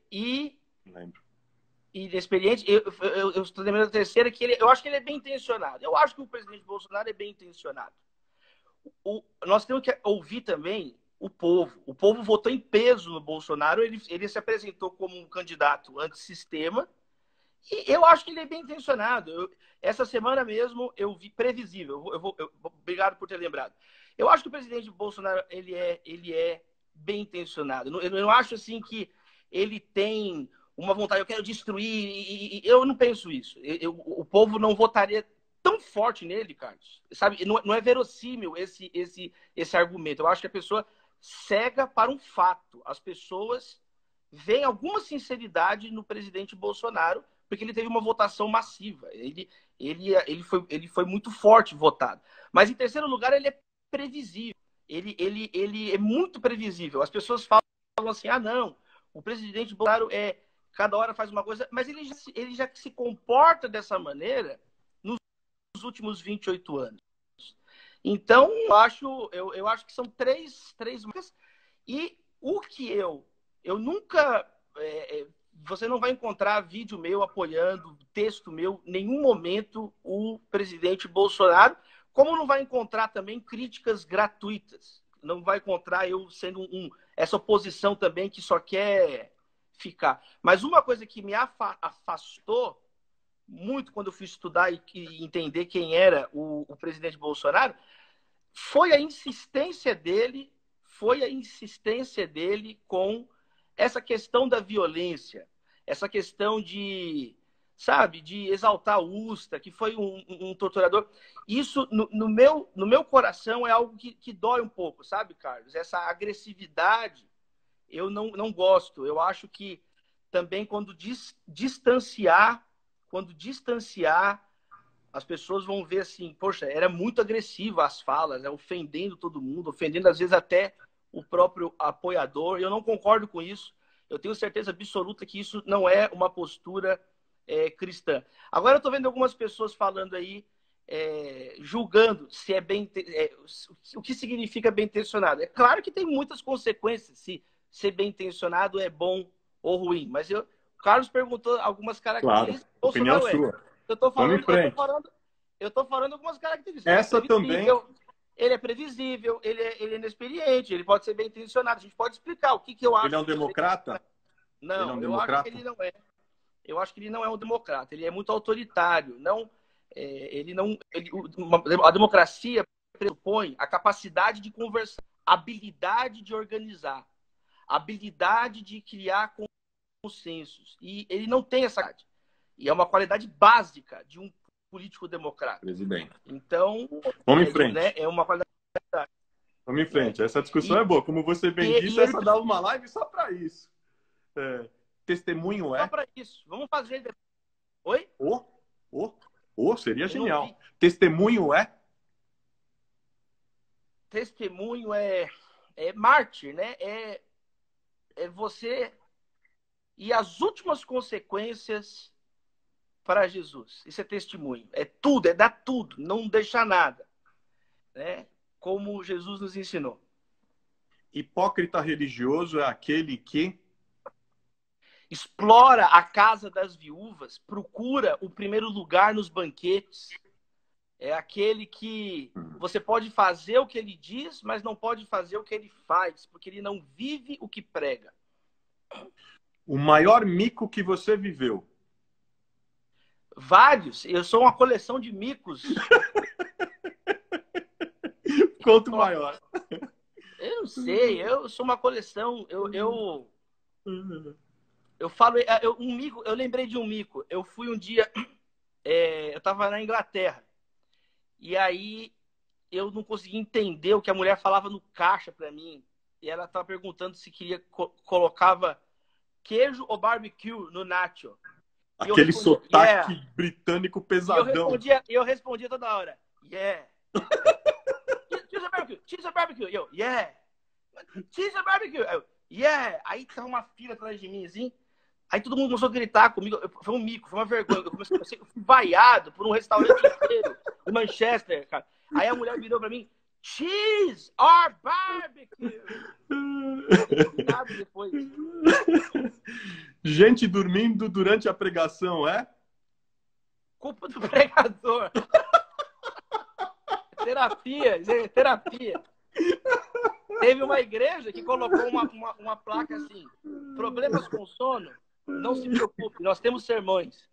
Lembro. Inexperiente. Eu estou lembrando a terceira, que eu acho que ele é bem intencionado. Eu acho que o presidente Bolsonaro é bem intencionado. Nós temos que ouvir também o povo. O povo votou em peso no Bolsonaro. Ele se apresentou como um candidato antissistema. E eu acho que ele é bem intencionado. Essa semana mesmo eu vi previsível. Obrigado por ter lembrado. Eu acho que o presidente Bolsonaro ele é bem intencionado. Eu não acho assim que ele tem uma vontade, eu quero destruir. Eu não penso isso. O povo não votaria tão forte nele, Carlos. Sabe? Não é verossímil esse argumento. Eu acho que a pessoa cega para um fato. As pessoas veem alguma sinceridade no presidente Bolsonaro, porque ele teve uma votação massiva. Ele foi muito forte votado. Mas, em terceiro lugar, ele é previsível. Ele é muito previsível. As pessoas falam assim, não, o presidente Bolsonaro cada hora faz uma coisa, mas ele já se comporta dessa maneira nos últimos 28 anos. Então, eu acho que são três marcas. E o que eu nunca... você não vai encontrar vídeo meu apoiando, texto meu, em nenhum momento, o presidente Bolsonaro, como não vai encontrar também críticas gratuitas. Não vai encontrar eu sendo essa oposição também que só quer ficar. Mas uma coisa que me afastou muito quando eu fui estudar e entender quem era o presidente Bolsonaro foi a insistência dele com essa questão da violência, essa questão de exaltar o Usta, que foi um torturador. Isso, no meu coração, é algo que dói um pouco, sabe, Carlos? Essa agressividade, eu não gosto. Eu acho que também quando distanciar, as pessoas vão ver assim, poxa, era muito agressiva as falas, ofendendo todo mundo, ofendendo às vezes até o próprio apoiador. Eu não concordo com isso. Eu tenho certeza absoluta que isso não é uma postura cristã. Agora eu estou vendo algumas pessoas falando aí, julgando se é o que significa bem intencionado. É claro que tem muitas consequências se ser bem intencionado é bom ou ruim, mas o Carlos perguntou algumas características. Claro, opinião sua. Eu estou falando algumas características. Essa também. Ele é previsível, ele é inexperiente, ele pode ser bem intencionado. A gente pode explicar o que eu acho. Ele é um democrata? Não, eu acho que ele não é. Eu acho que ele não é um democrata. Ele é muito autoritário. A democracia pressupõe a capacidade de conversar, a habilidade de organizar, a habilidade de criar consensos. E ele não tem essa qualidade. E é uma qualidade básica de um político democrata. Presidente. Então, vamos em frente. É uma qualidade. Vamos em frente. Essa discussão é boa. Como você bem disse, essa dava uma live só para isso. Testemunho Só para isso. Vamos fazer. Oi? Seria genial. Testemunho é? Testemunho é mártir, né? É você e as últimas consequências para Jesus. Isso é testemunho. É tudo, é dar tudo, não deixar nada. Né? Como Jesus nos ensinou. Hipócrita religioso é aquele que explora a casa das viúvas, procura o primeiro lugar nos banquetes. É aquele que você pode fazer o que ele diz, mas não pode fazer o que ele faz, porque ele não vive o que prega. O maior mico que você viveu? Vários. Eu sou uma coleção de micos. Quanto maior? Eu não sei. Eu sou uma coleção. Eu falo um mico. Eu lembrei de um mico. Eu fui um dia. Eu estava na Inglaterra. E aí eu não conseguia entender o que a mulher falava no caixa para mim. E ela estava perguntando se colocava queijo ou barbecue no nacho? Aquele sotaque britânico pesadão. Eu respondia toda hora, yeah. Cheese or barbecue? Eu, yeah. Cheese or barbecue? Eu, yeah. Aí tava uma fila atrás de mim, assim. Aí todo mundo começou a gritar comigo. Foi um mico, foi uma vergonha. Eu fui vaiado por um restaurante inteiro em Manchester, cara. Aí a mulher virou pra mim, cheese or barbecue? Nada depois. Gente dormindo durante a pregação, é? Culpa do pregador. Terapia, gente, terapia. Teve uma igreja que colocou uma placa assim: problemas com sono? Não se preocupe, nós temos sermões.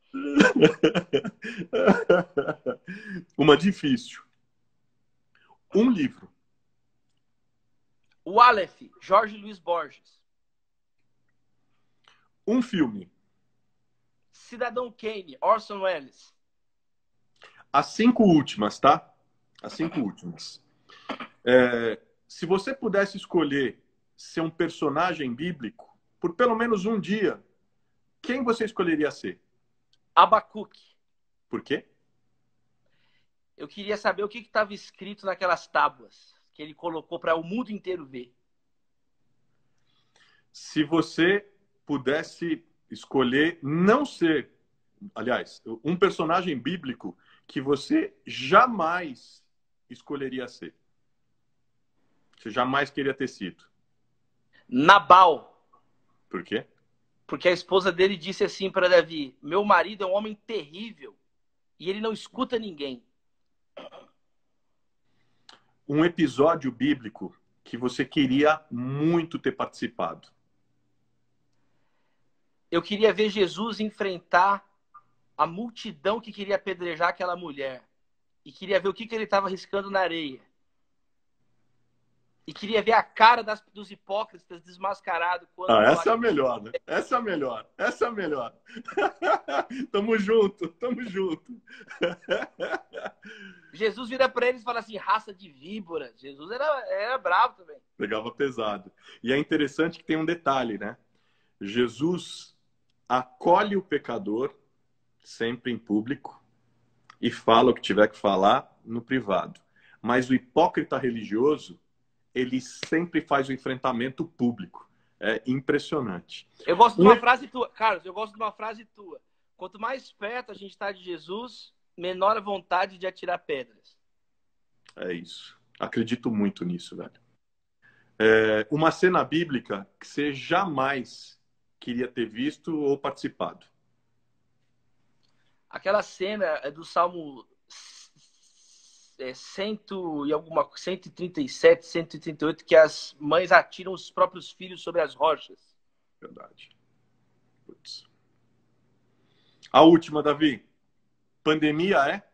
Uma difícil. Um livro. O Aleph, Jorge Luiz Borges. Um filme. Cidadão Kane, Orson Welles. As 5 últimas, tá? As 5 últimas. Se você pudesse escolher ser um personagem bíblico por pelo menos um dia, quem você escolheria ser? Abacuque. Por quê? Eu queria saber o que estava escrito naquelas tábuas que ele colocou para o mundo inteiro ver. Se você pudesse escolher não ser, aliás, um personagem bíblico que você jamais escolheria ser. Você jamais queria ter sido. Nabal. Por quê? Porque a esposa dele disse assim para Davi: meu marido é um homem terrível e ele não escuta ninguém. Um episódio bíblico que você queria muito ter participado. Eu queria ver Jesus enfrentar a multidão que queria apedrejar aquela mulher. E queria ver o que ele estava riscando na areia. E queria ver a cara dos hipócritas desmascarados. Essa é a melhor, né? Essa é a melhor. Essa é a melhor. Tamo junto, tamo junto. Jesus vira para eles e fala assim, raça de víbora. Jesus era bravo também. Pegava pesado. E é interessante que tem um detalhe, né? Jesus acolhe o pecador, sempre em público, e fala o que tiver que falar no privado. Mas o hipócrita religioso, ele sempre faz o enfrentamento público. É impressionante. Eu gosto de uma frase tua, Carlos, eu gosto de uma frase tua. Quanto mais perto a gente está de Jesus, menor a vontade de atirar pedras. É isso. Acredito muito nisso, velho. Uma cena bíblica que você jamais queria ter visto ou participado. Aquela cena é do Salmo 137, 138, que as mães atiram os próprios filhos sobre as rochas. Verdade. Putz. A última, Davi. Pandemia é?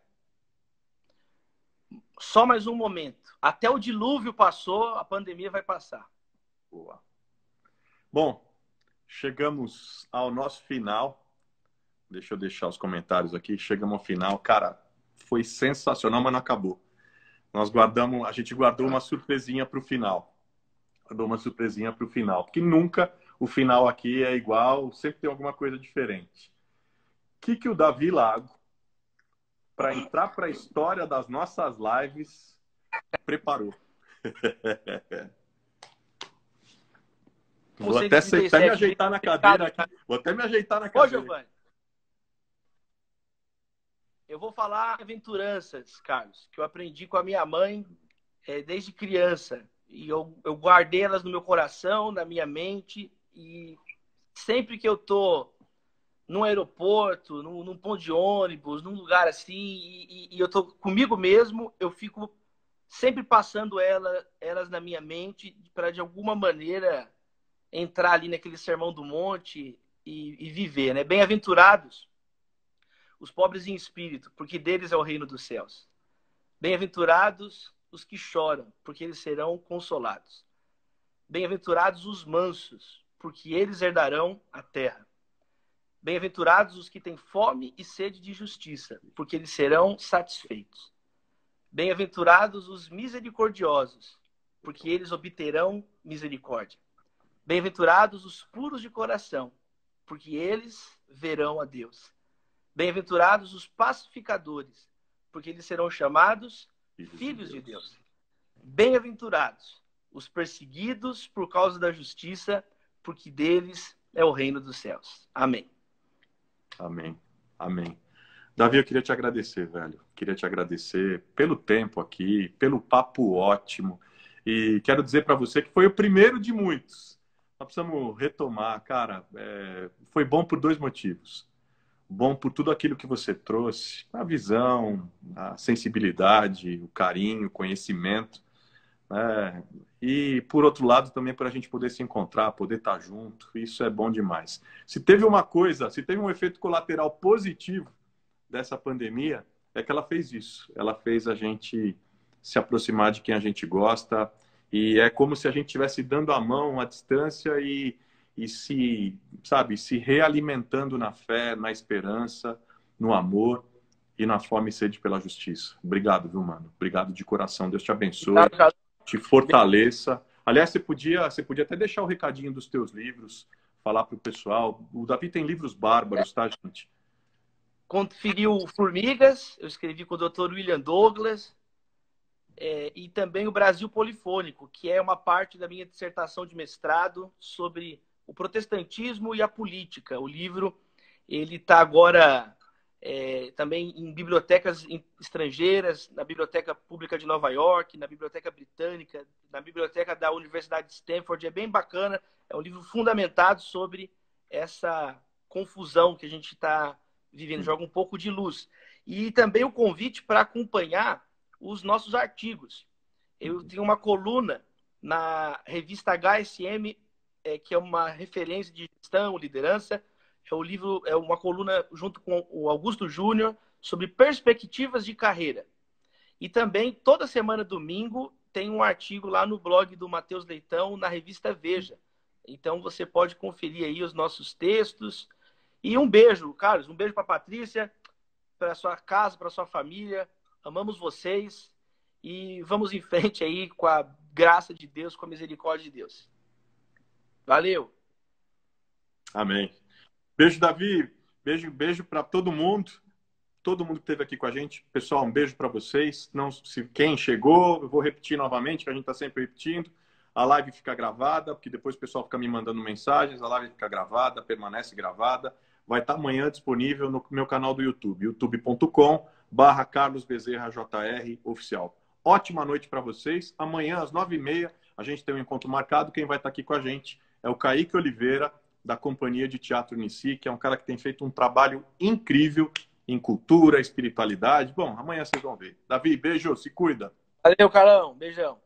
Só mais um momento. Até o dilúvio passou, a pandemia vai passar. Boa. Bom, chegamos ao nosso final. Deixa eu deixar os comentários aqui. Chegamos ao final. Cara, foi sensacional, mas não acabou. A gente guardou uma surpresinha para o final. Guardou uma surpresinha para o final. Porque nunca o final aqui é igual, sempre tem alguma coisa diferente. O que o Davi Lago, para entrar para a história das nossas lives, preparou? Vou até me ajeitar na cadeira aqui. Vou até me ajeitar na cadeira. Ô, Giovanni. Eu vou falar aventuranças, Carlos, que eu aprendi com a minha mãe desde criança. E eu guardei elas no meu coração, na minha mente. E sempre que eu tô num aeroporto, num ponto de ônibus, num lugar assim, e eu tô comigo mesmo, eu fico sempre passando elas na minha mente para, de alguma maneira, entrar ali naquele sermão do monte e viver, né? Bem-aventurados os pobres em espírito, porque deles é o reino dos céus. Bem-aventurados os que choram, porque eles serão consolados. Bem-aventurados os mansos, porque eles herdarão a terra. Bem-aventurados os que têm fome e sede de justiça, porque eles serão satisfeitos. Bem-aventurados os misericordiosos, porque eles obterão misericórdia. Bem-aventurados os puros de coração, porque eles verão a Deus. Bem-aventurados os pacificadores, porque eles serão chamados filhos de Deus. Bem-aventurados os perseguidos por causa da justiça, porque deles é o reino dos céus. Amém. Amém. Amém. Davi, eu queria te agradecer, velho. Queria te agradecer pelo tempo aqui, pelo papo ótimo. E quero dizer para você que foi o primeiro de muitos. Nós precisamos retomar, cara. Foi bom por dois motivos. Bom por tudo aquilo que você trouxe, a visão, a sensibilidade, o carinho, o conhecimento. E, por outro lado, também para a gente poder se encontrar, poder estar junto. Isso é bom demais. Se teve um efeito colateral positivo dessa pandemia, é que ela fez isso. Ela fez a gente se aproximar de quem a gente gosta, e é como se a gente estivesse dando a mão à distância e se realimentando na fé, na esperança, no amor e na fome e sede pela justiça. Obrigado, viu, mano? Obrigado de coração. Deus te abençoe, te fortaleça. Aliás, você podia até deixar o recadinho dos teus livros, falar para o pessoal. O Davi tem livros bárbaros, tá, gente? Conferiu Formigas, eu escrevi com o Dr. William Douglas, e também o Brasil Polifônico, que é uma parte da minha dissertação de mestrado sobre o protestantismo e a política. O livro ele está agora também em bibliotecas estrangeiras, na Biblioteca Pública de Nova York, na Biblioteca Britânica, na Biblioteca da Universidade de Stanford. É bem bacana, é um livro fundamentado sobre essa confusão que a gente está vivendo, joga um pouco de luz. E também o convite para acompanhar os nossos artigos. Eu tenho uma coluna na revista HSM, que é uma referência de gestão, liderança. É uma coluna junto com o Augusto Júnior sobre perspectivas de carreira. E também, toda semana, domingo, tem um artigo lá no blog do Matheus Leitão, na revista Veja. Então, você pode conferir aí os nossos textos. E um beijo, Carlos, um beijo para a Patrícia, para sua casa, para sua família. Amamos vocês e vamos em frente aí com a graça de Deus, com a misericórdia de Deus. Valeu. Amém. Beijo, Davi. Beijo para todo mundo. Todo mundo que esteve aqui com a gente. Pessoal, um beijo para vocês. Quem chegou, eu vou repetir novamente, que a gente está sempre repetindo. A live fica gravada, porque depois o pessoal fica me mandando mensagens. A live fica gravada, permanece gravada. Vai estar amanhã disponível no meu canal do YouTube, youtube.com/Carlos Bezerra JR Oficial. Ótima noite para vocês. Amanhã, às 9h30, a gente tem um encontro marcado. Quem vai estar aqui com a gente é o Kaique Oliveira, da Companhia de Teatro Nici, que é um cara que tem feito um trabalho incrível em cultura, espiritualidade. Bom, amanhã vocês vão ver. Davi, beijo, se cuida. Valeu, Carlão. Beijão.